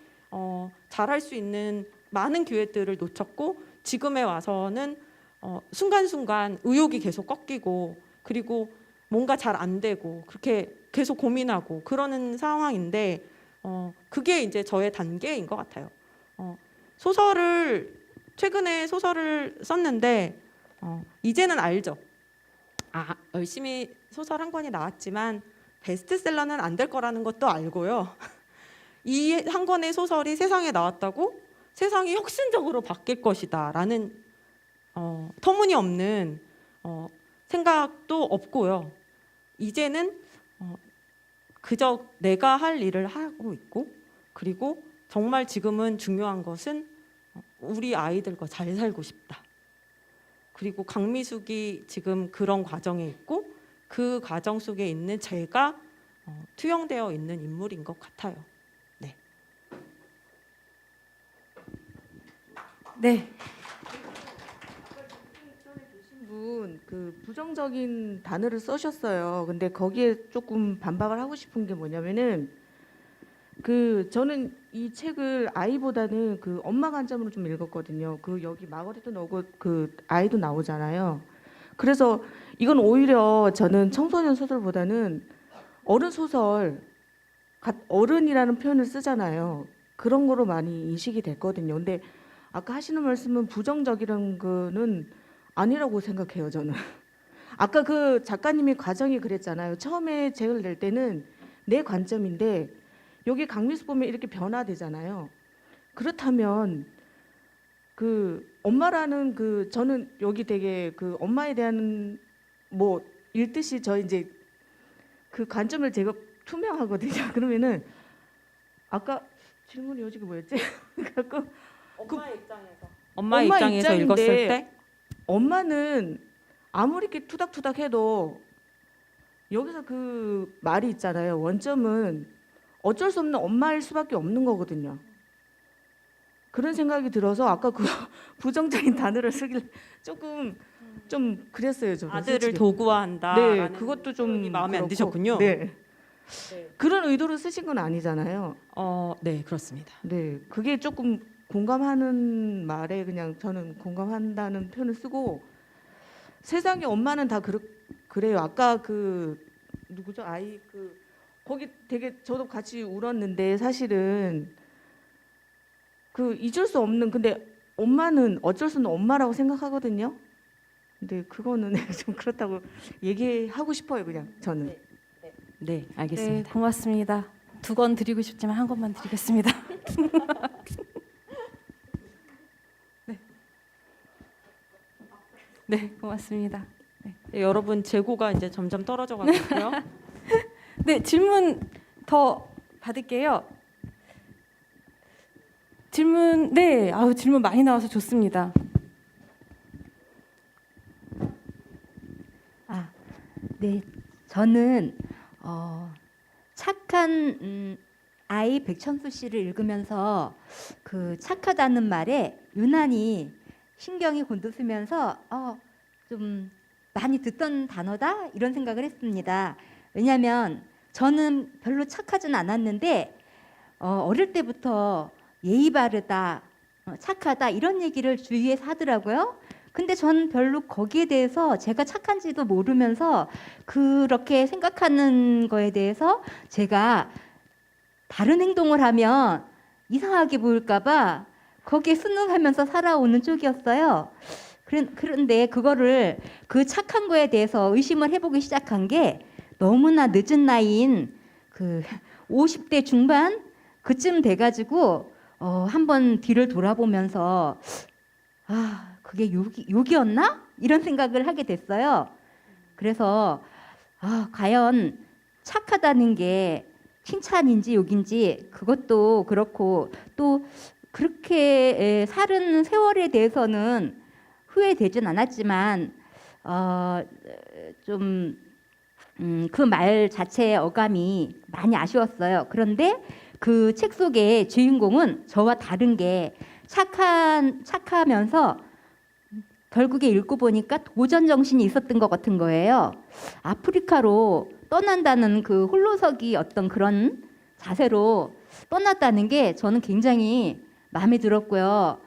잘할 수 있는 많은 기회들을 놓쳤고 지금에 와서는 순간순간 의욕이 계속 꺾이고 그리고 뭔가 잘 안 되고 그렇게 계속 고민하고 그러는 상황인데 그게 이제 저의 단계인 것 같아요. 최근에 소설을 썼는데 이제는 알죠. 열심히 소설 한 권이 나왔지만 베스트셀러는 안 될 거라는 것도 알고요. 이 한 권의 소설이 세상에 나왔다고 세상이 혁신적으로 바뀔 것이다라는 터무니없는 생각도 없고요. 이제는 그저 내가 할 일을 하고 있고 그리고 정말 지금은 중요한 것은 우리 아이들과 잘 살고 싶다. 그리고 강미숙이 지금 그런 과정에 있고 그 과정 속에 있는 제가 투영되어 있는 인물인 것 같아요. 네. 네. 그 부정적인 단어를 써셨어요. 근데 거기에 조금 반박을 하고 싶은 게 뭐냐면은 저는 이 책을 아이보다는 그 엄마 관점으로 좀 읽었거든요. 여기 마거리도 나오고 그 아이도 나오잖아요. 그래서 이건 오히려 저는 청소년 소설보다는 어른 소설, 어른이라는 표현을 쓰잖아요. 그런 거로 많이 인식이 됐거든요. 근데 아까 하시는 말씀은 부정적이라는 거는 아니라고 생각해요, 저는. 아까 그 작가님이 과정이 그랬잖아요. 처음에 책을 낼 때는 내 관점인데 여기 강미숙 보면 이렇게 변화되잖아요. 그렇다면 엄마라는 저는 여기 되게 엄마에 대한 뭐 읽듯이 저 이제 그 관점을 제가 투명하거든요. 그러면은 아까 질문이 요지가 뭐였지? 갖고 엄마의 입장에서 입장인데 읽었을 때 엄마는 아무리 이렇게 투닥투닥 해도 여기서 그 말이 있잖아요. 원점은 어쩔 수 없는 엄마일 수밖에 없는 거거든요. 그런 생각이 들어서 아까 그 부정적인 단어를 쓰길 조금 좀 그랬어요. 저는 아들을 솔직히. 도구화한다. 네, 그것도 좀 마음에 안 그렇고. 드셨군요. 네. 그런 의도로 쓰신 건 아니잖아요. 네, 그렇습니다. 네, 그게 조금 공감하는 말에 그냥 저는 공감한다는 표현을 쓰고 세상에 엄마는 다 그래요. 아까 누구죠? 아이 거기 되게 저도 같이 울었는데 사실은 잊을 수 없는 근데 엄마는 어쩔 수 없는 엄마라고 생각하거든요. 근데 그거는 좀 그렇다고 얘기하고 싶어요, 그냥 저는. 네, 네, 알겠습니다. 고맙습니다. 2권 드리고 싶지만 1권만 드리겠습니다. 네, 고맙습니다. 네, 여러분 재고가 이제 점점 떨어져 가고 있고요. 네, 질문 더 받을게요. 질문 많이 나와서 좋습니다. 네, 저는 착한 아이 백천수 씨를 읽으면서 그 착하다는 말에 유난히 신경이 곤두서면서 좀 많이 듣던 단어다 이런 생각을 했습니다. 왜냐하면 저는 별로 착하진 않았는데 어릴 때부터 예의 바르다, 착하다 이런 얘기를 주위에서 하더라고요. 근데 전 별로 거기에 대해서 제가 착한지도 모르면서 그렇게 생각하는 거에 대해서 제가 다른 행동을 하면 이상하게 보일까 봐 거기에 순응하면서 살아오는 쪽이었어요. 그런데 그거를 그 착한 거에 대해서 의심을 해보기 시작한 게 너무나 늦은 나이인 그 50대 중반 그쯤 돼가지고 한번 뒤를 돌아보면서 아 그게 욕이었나? 이런 생각을 하게 됐어요. 그래서 과연 착하다는 게 칭찬인지 욕인지 그것도 그렇고 또 그렇게 살은 세월에 대해서는 후회되진 않았지만 좀 그 말 자체의 어감이 많이 아쉬웠어요. 그런데 그 책 속의 주인공은 저와 다른 게 착하면서 결국에 읽고 보니까 도전 정신이 있었던 것 같은 거예요. 아프리카로 떠난다는 그 홀로서기 어떤 그런 자세로 떠났다는 게 저는 굉장히 마음에 들었고요.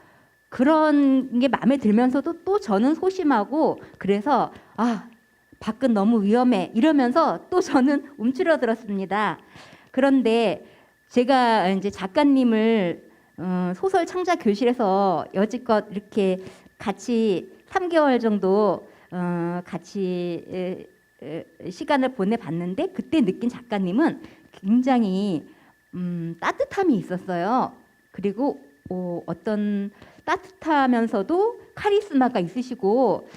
그런 게 마음에 들면서도 또 저는 소심하고 그래서 밖은 너무 위험해 이러면서 또 저는 움츠러들었습니다. 그런데 제가 이제 작가님을 소설 창작 교실에서 여지껏 이렇게 같이 3개월 정도 같이 시간을 보내봤는데 그때 느낀 작가님은 굉장히 따뜻함이 있었어요. 그리고 어떤 따뜻하면서도 카리스마가 있으시고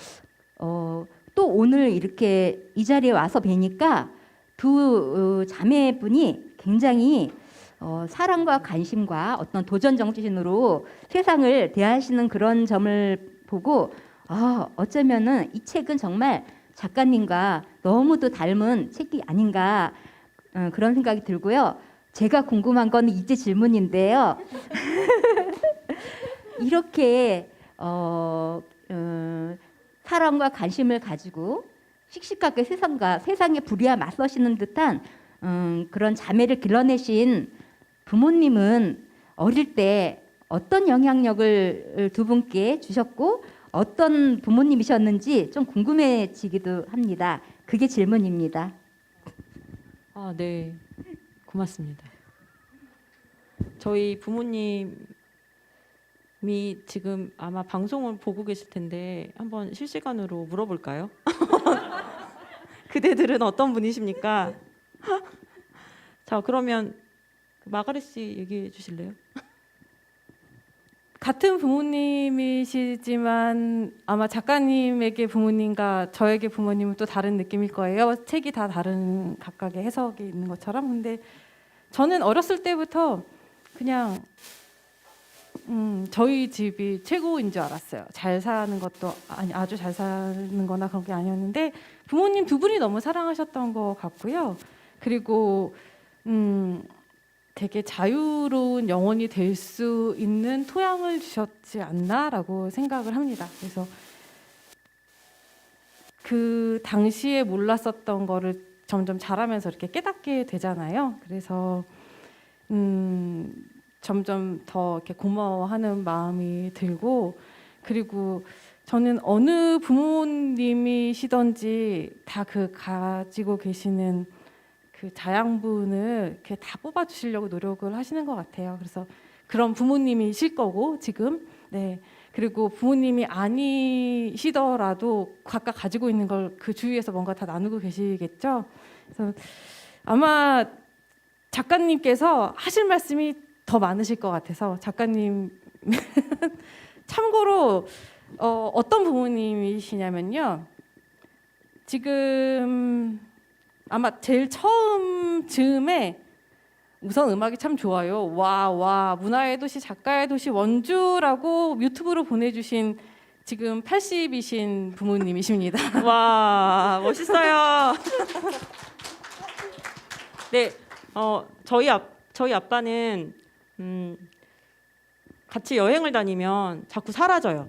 또 오늘 이렇게 이 자리에 와서 뵈니까 두 자매분이 굉장히 사랑과 관심과 어떤 도전 정신으로 세상을 대하시는 그런 점을 보고 어쩌면은 이 책은 정말 작가님과 너무도 닮은 책이 아닌가 그런 생각이 들고요. 제가 궁금한 건 이제 질문인데요. 이렇게 사랑과 관심을 가지고 씩씩하게 세상의 불의와 맞서시는 듯한 그런 자매를 길러내신 부모님은 어릴 때 어떤 영향력을 두 분께 주셨고 어떤 부모님이셨는지 좀 궁금해지기도 합니다. 그게 질문입니다. 네. 고맙습니다. 저희 부모님이 지금 아마 방송을 보고 계실 텐데 한번 실시간으로 물어볼까요? 그대들은 어떤 분이십니까? 자, 그러면 마가렛 씨 얘기해 주실래요? 같은 부모님이시지만 아마 작가님에게 부모님과 저에게 부모님은 또 다른 느낌일 거예요. 책이 다 다른 각각의 해석이 있는 것처럼. 근데 저는 어렸을 때부터 그냥 저희 집이 최고인 줄 알았어요. 잘 사는 것도 아니 아주 잘 사는 거나 그런 게 아니었는데 부모님 두 분이 너무 사랑하셨던 것 같고요. 그리고 되게 자유로운 영혼이 될 수 있는 토양을 주셨지 않나라고 생각을 합니다. 그래서 그 당시에 몰랐었던 거를 점점 자라면서 이렇게 깨닫게 되잖아요. 그래서 점점 더 이렇게 고마워하는 마음이 들고 그리고 저는 어느 부모님이시던지 다 그 가지고 계시는 그 자양분을 이렇게 다 뽑아주시려고 노력을 하시는 것 같아요. 그래서 그런 부모님이실 거고 지금 네 그리고 부모님이 아니시더라도 각각 가지고 있는 걸 그 주위에서 뭔가 다 나누고 계시겠죠. 그래서 아마 작가님께서 하실 말씀이 더 많으실 것 같아서 작가님 참고로 어떤 부모님이시냐면요. 지금 아마 제일 처음 즈음에 우선 음악이 참 좋아요. 와 문화의 도시 작가의 도시 원주라고 유튜브로 보내주신 지금 80이신 부모님이십니다. 와, 멋있어요. 네, 저희 아빠는 같이 여행을 다니면 자꾸 사라져요.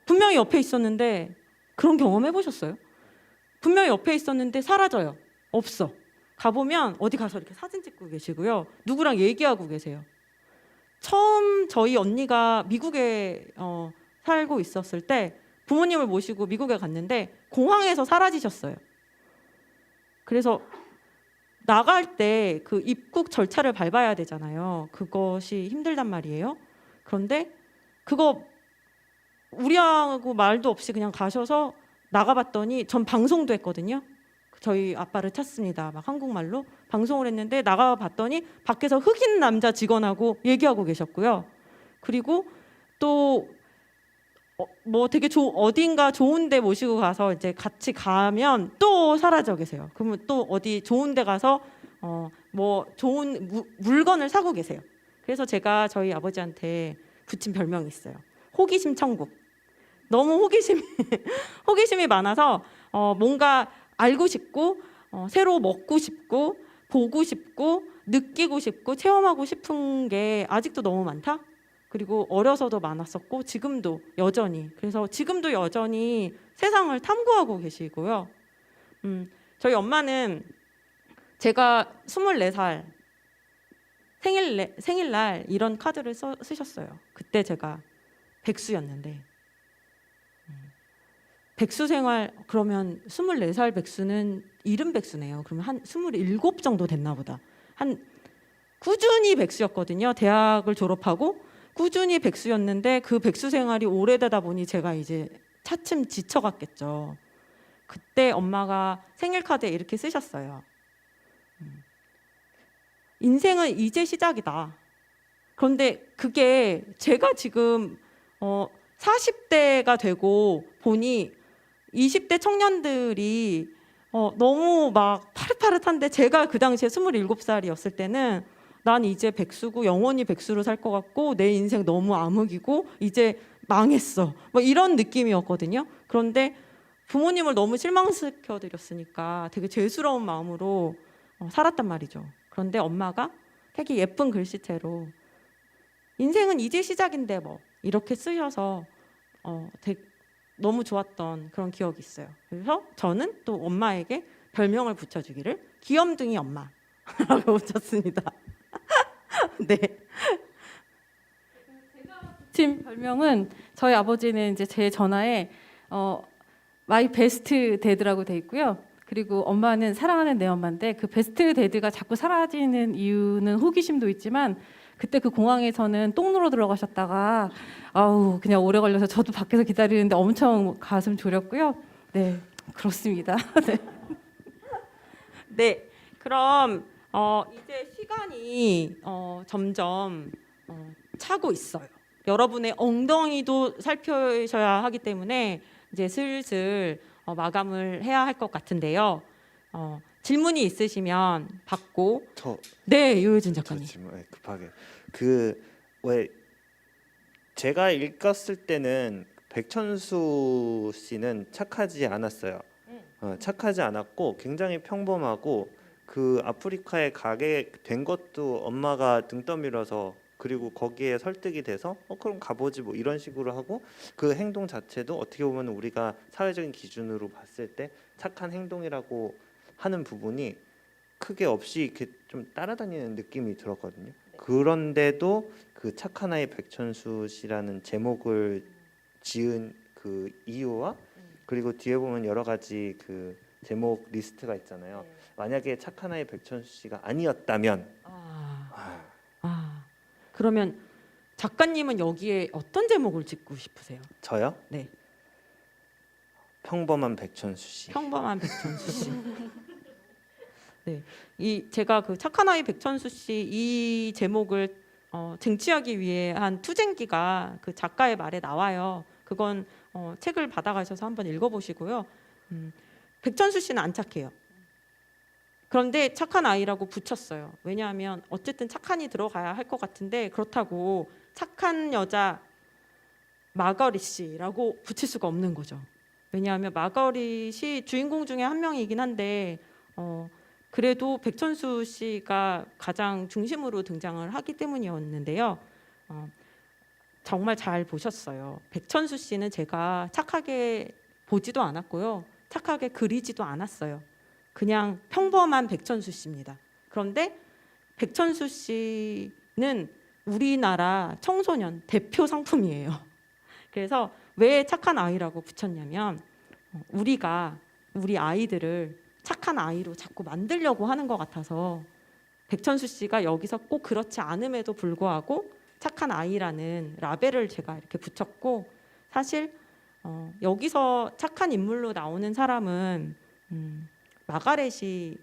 분명히 옆에 있었는데 그런 경험 해보셨어요? 분명히 옆에 있었는데 사라져요. 없어. 가보면 어디 가서 이렇게 사진 찍고 계시고요. 누구랑 얘기하고 계세요. 처음 저희 언니가 미국에 살고 있었을 때 부모님을 모시고 미국에 갔는데 공항에서 사라지셨어요. 그래서 나갈 때 그 입국 절차를 밟아야 되잖아요. 그것이 힘들단 말이에요. 그런데 그거 우리하고 말도 없이 그냥 가셔서 나가봤더니 전 방송도 했거든요. 저희 아빠를 찾습니다. 막 한국말로 방송을 했는데 나가봤더니 밖에서 흑인 남자 직원하고 얘기하고 계셨고요. 그리고 또 뭐 되게 어딘가 좋은 데 모시고 가서 이제 같이 가면 또 사라져 계세요. 그러면 또 어디 좋은 데 가서 뭐 좋은 물건을 사고 계세요. 그래서 제가 저희 아버지한테 붙인 별명이 있어요. 호기심 천국. 너무 호기심이 많아서 뭔가 알고 싶고 새로 먹고 싶고 보고 싶고 느끼고 싶고 체험하고 싶은 게 아직도 너무 많다. 그리고 어려서도 많았었고 지금도 여전히, 그래서 지금도 여전히 세상을 탐구하고 계시고요. 저희 엄마는 제가 24살 생일날 이런 카드를 쓰셨어요. 그때 제가 백수였는데 백수 생활, 그러면 24살 백수는 이른 백수네요. 그러면 한 27 정도 됐나 보다. 한 꾸준히 백수였거든요. 대학을 졸업하고 꾸준히 백수였는데 그 백수 생활이 오래되다 보니 제가 이제 차츰 지쳐갔겠죠. 그때 엄마가 생일 카드에 이렇게 쓰셨어요. 인생은 이제 시작이다. 그런데 그게 제가 지금 40대가 되고 보니 20대 청년들이 너무 막 파릇파릇한데 제가 그 당시에 27살이었을 때는 난 이제 백수고 영원히 백수로 살 것 같고 내 인생 너무 암흑이고 이제 망했어. 뭐 이런 느낌이었거든요. 그런데 부모님을 너무 실망시켜 드렸으니까 되게 죄스러운 마음으로 살았단 말이죠. 그런데 엄마가 되게 예쁜 글씨체로 인생은 이제 시작인데 뭐 이렇게 쓰셔서 되게 너무 좋았던 그런 기억이 있어요. 그래서 저는 또 엄마에게 별명을 붙여주기를 귀염둥이 엄마라고 붙였습니다. 네. 붙인 별명은 저희 아버지는 이제 제 전화에 마이 베스트 데드라고 돼 있고요. 그리고 엄마는 사랑하는 내 엄마인데 그 베스트 데드가 자꾸 사라지는 이유는 호기심도 있지만 그때 그 공항에서는 똥 누러 들어가셨다가 아우 그냥 오래 걸려서 저도 밖에서 기다리는데 엄청 가슴 졸였고요. 네, 그렇습니다. 네. 네. 그럼 이제 시간이 점점 차고 있어요. 여러분의 엉덩이도 살펴셔야 하기 때문에 이제 슬슬 마감을 해야 할 것 같은데요. 질문이 있으시면 받고. 네, 요효진 작가님. 질문 급하게 왜 제가 읽었을 때는 백천수 씨는 착하지 않았어요. 착하지 않았고 굉장히 평범하고 그 아프리카에 가게 된 것도 엄마가 등 떠밀어서 그리고 거기에 설득이 돼서 그럼 가보지 뭐 이런 식으로 하고 그 행동 자체도 어떻게 보면 우리가 사회적인 기준으로 봤을 때 착한 행동이라고 하는 부분이 크게 없이 이렇게 좀 따라다니는 느낌이 들었거든요. 그런데도 그 착한 아이 백천수 씨라는 제목을 지은 그 이유와 그리고 뒤에 보면 여러 가지 그 제목 리스트가 있잖아요. 만약에 착한 아이 백천수 씨가 아니었다면 그러면 작가님은 여기에 어떤 제목을 짓고 싶으세요? 저요? 네. 평범한 백천수 씨. 평범한 백천수 씨. 네, 제가 그 착한 아이 백천수 씨 이 제목을 쟁취하기 위해 한 투쟁기가 그 작가의 말에 나와요. 그건 책을 받아가셔서 한번 읽어보시고요. 백천수 씨는 안 착해요. 그런데 착한 아이라고 붙였어요. 왜냐하면 어쨌든 착한이 들어가야 할 것 같은데 그렇다고 착한 여자 마거릿 씨라고 붙일 수가 없는 거죠. 왜냐하면 마거릿이 주인공 중에 한 명이긴 한데 그래도 백천수 씨가 가장 중심으로 등장을 하기 때문이었는데요. 정말 잘 보셨어요. 백천수 씨는 제가 착하게 보지도 않았고요. 착하게 그리지도 않았어요. 그냥 평범한 백천수 씨입니다. 그런데 백천수 씨는 우리나라 청소년 대표 상품이에요. 그래서 왜 착한 아이라고 붙였냐면 우리가 우리 아이들을 착한 아이로 자꾸 만들려고 하는 것 같아서 백천수 씨가 여기서 꼭 그렇지 않음에도 불구하고 착한 아이라는 라벨을 제가 이렇게 붙였고 사실 여기서 착한 인물로 나오는 사람은 마가렛이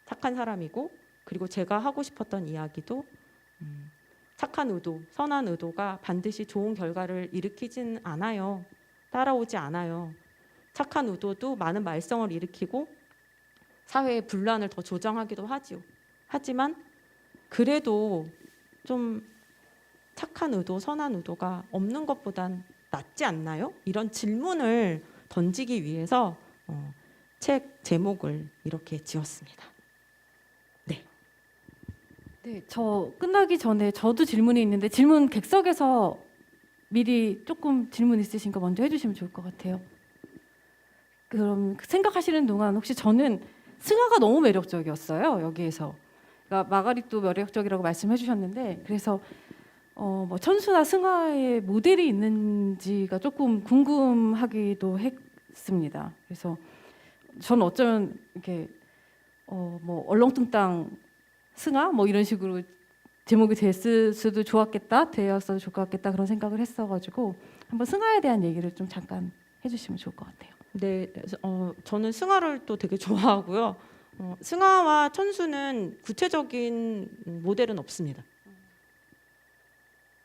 착한 사람이고, 그리고 제가 하고 싶었던 이야기도 착한 의도, 선한 의도가 반드시 좋은 결과를 일으키진 않아요. 따라오지 않아요. 착한 의도도 많은 말썽을 일으키고 사회의 분란을 더 조장하기도 하지요. 하지만 그래도 좀 착한 의도, 선한 의도가 없는 것보단 낫지 않나요? 이런 질문을 던지기 위해서 책 제목을 이렇게 지었습니다. 네, 저 끝나기 전에 저도 질문이 있는데 질문 객석에서 미리 조금 질문 있으신 거 먼저 해주시면 좋을 것 같아요. 그럼 생각하시는 동안 혹시 저는 승아가 너무 매력적이었어요. 여기에서. 그러니까 마가릿도 매력적이라고 말씀해 주셨는데 그래서 뭐 천수나 승아의 모델이 있는지가 조금 궁금하기도 했습니다. 그래서 저는 어쩌면 이렇게 뭐 얼렁뚱땅 승아 뭐 이런 식으로 제목이 됐을 수도 좋았겠다, 되었어도 좋을 것 같겠다 그런 생각을 했어가지고 한번 승아에 대한 얘기를 좀 잠깐 해주시면 좋을 것 같아요. 네, 저는 승아를 또 되게 좋아하고요. 승아와 천수는 구체적인 모델은 없습니다.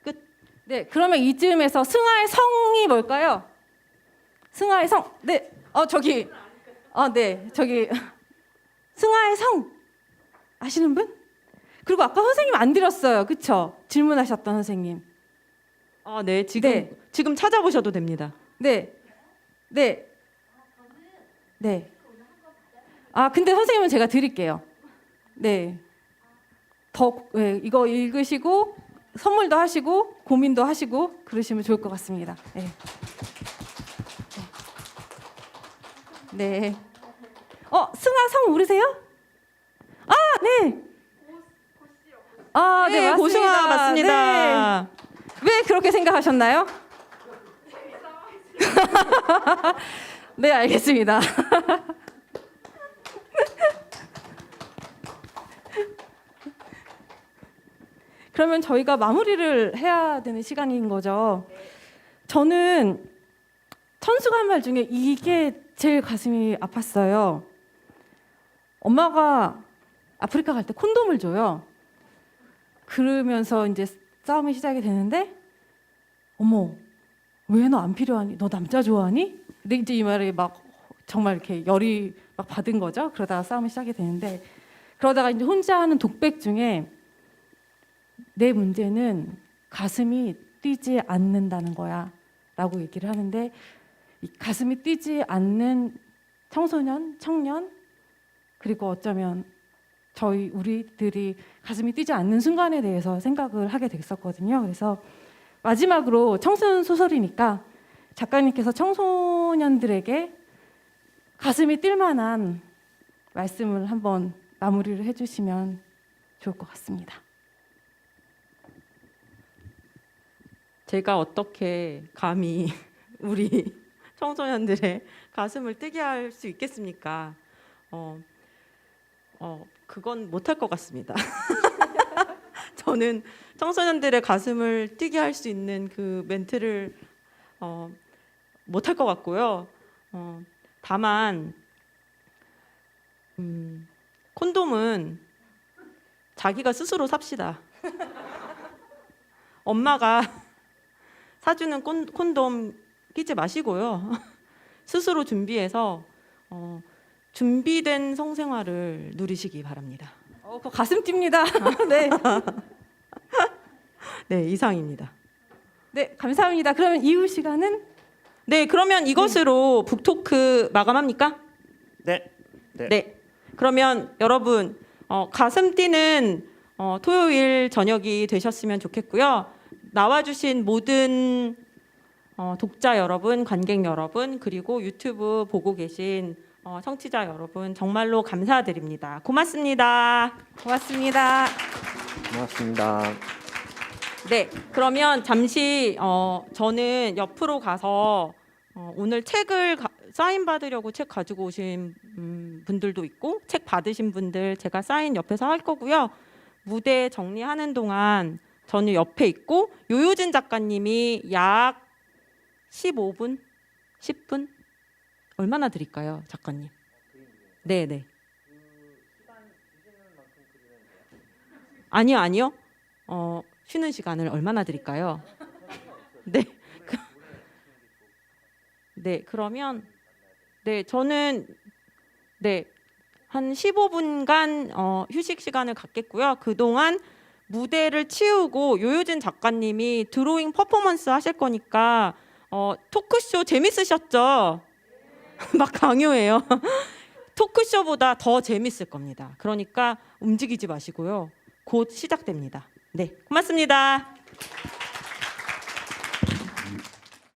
끝. 네, 그러면 이쯤에서 승아의 성이 뭘까요? 승아의 성. 네, 저기, 네, 저기 승아의 성 아시는 분? 그리고 아까 선생님 안 드렸어요, 그렇죠? 질문하셨던 선생님. 네, 지금 찾아보셔도 됩니다. 네, 네, 네. 근데 선생님은 제가 드릴게요. 네, 네, 이거 읽으시고 선물도 하시고 고민도 하시고 그러시면 좋을 것 같습니다. 네. 네. 승아 성 모르세요? 네. 네, 맞습니다. 고승아 맞습니다. 네. 왜 그렇게 생각하셨나요? 네, 알겠습니다. 그러면 저희가 마무리를 해야 되는 시간인 거죠. 저는 천수가 한 말 중에 이게 제일 가슴이 아팠어요. 엄마가 아프리카 갈 때 콘돔을 줘요. 그러면서 이제 싸움이 시작이 되는데, 어머, 왜 너 안 필요하니? 너 남자 좋아하니? 근데 이제 이 말에 막 정말 이렇게 열이 막 받은 거죠. 그러다가 싸움이 시작이 되는데, 그러다가 이제 혼자 하는 독백 중에 내 문제는 가슴이 뛰지 않는다는 거야라고 얘기를 하는데, 이 가슴이 뛰지 않는 청소년, 청년, 그리고 어쩌면 우리들이 가슴이 뛰지 않는 순간에 대해서 생각을 하게 됐었거든요. 그래서 마지막으로 청소년 소설이니까 작가님께서 청소년들에게 가슴이 뛸 만한 말씀을 한번 마무리를 해주시면 좋을 것 같습니다. 제가 어떻게 감히 우리 청소년들의 가슴을 뛰게 할 수 있겠습니까? 그건 못할 것 같습니다. 저는 청소년들의 가슴을 뛰게 할 수 있는 그 멘트를 못할 것 같고요. 다만 콘돔은 자기가 스스로 삽시다. 엄마가 사주는 콘돔 끼지 마시고요. 스스로 준비해서 준비된 성생활을 누리시기 바랍니다. 그거 가슴 뜁니다. 네. 네, 이상입니다. 네, 감사합니다. 그러면 이후 시간은? 네, 그러면 이것으로 북토크 마감합니까? 네. 네. 그러면 여러분 가슴 뛰는 토요일 저녁이 되셨으면 좋겠고요. 나와주신 모든 독자 여러분, 관객 여러분, 그리고 유튜브 보고 계신 청취자 여러분 정말로 감사드립니다. 고맙습니다. 고맙습니다. 고맙습니다. 네, 그러면 잠시 저는 옆으로 가서 오늘 책을 사인 받으려고 책 가지고 오신 분들도 있고 책 받으신 분들 제가 사인 옆에서 할 거고요. 무대 정리하는 동안 저는 옆에 있고 요요진 작가님이 약 15분? 10분? 얼마나 드릴까요, 작가님? 네, 네. 아니요. 쉬는 시간을 얼마나 드릴까요? 네. 네, 그러면 네, 저는 네, 한 15분간 휴식 시간을 갖겠고요. 그동안 무대를 치우고 요요진 작가님이 드로잉 퍼포먼스 하실 거니까 토크쇼 재밌으셨죠? 막 강요해요. 토크쇼보다 더 재밌을 겁니다. 그러니까 움직이지 마시고요. 곧 시작됩니다. 네, 고맙습니다.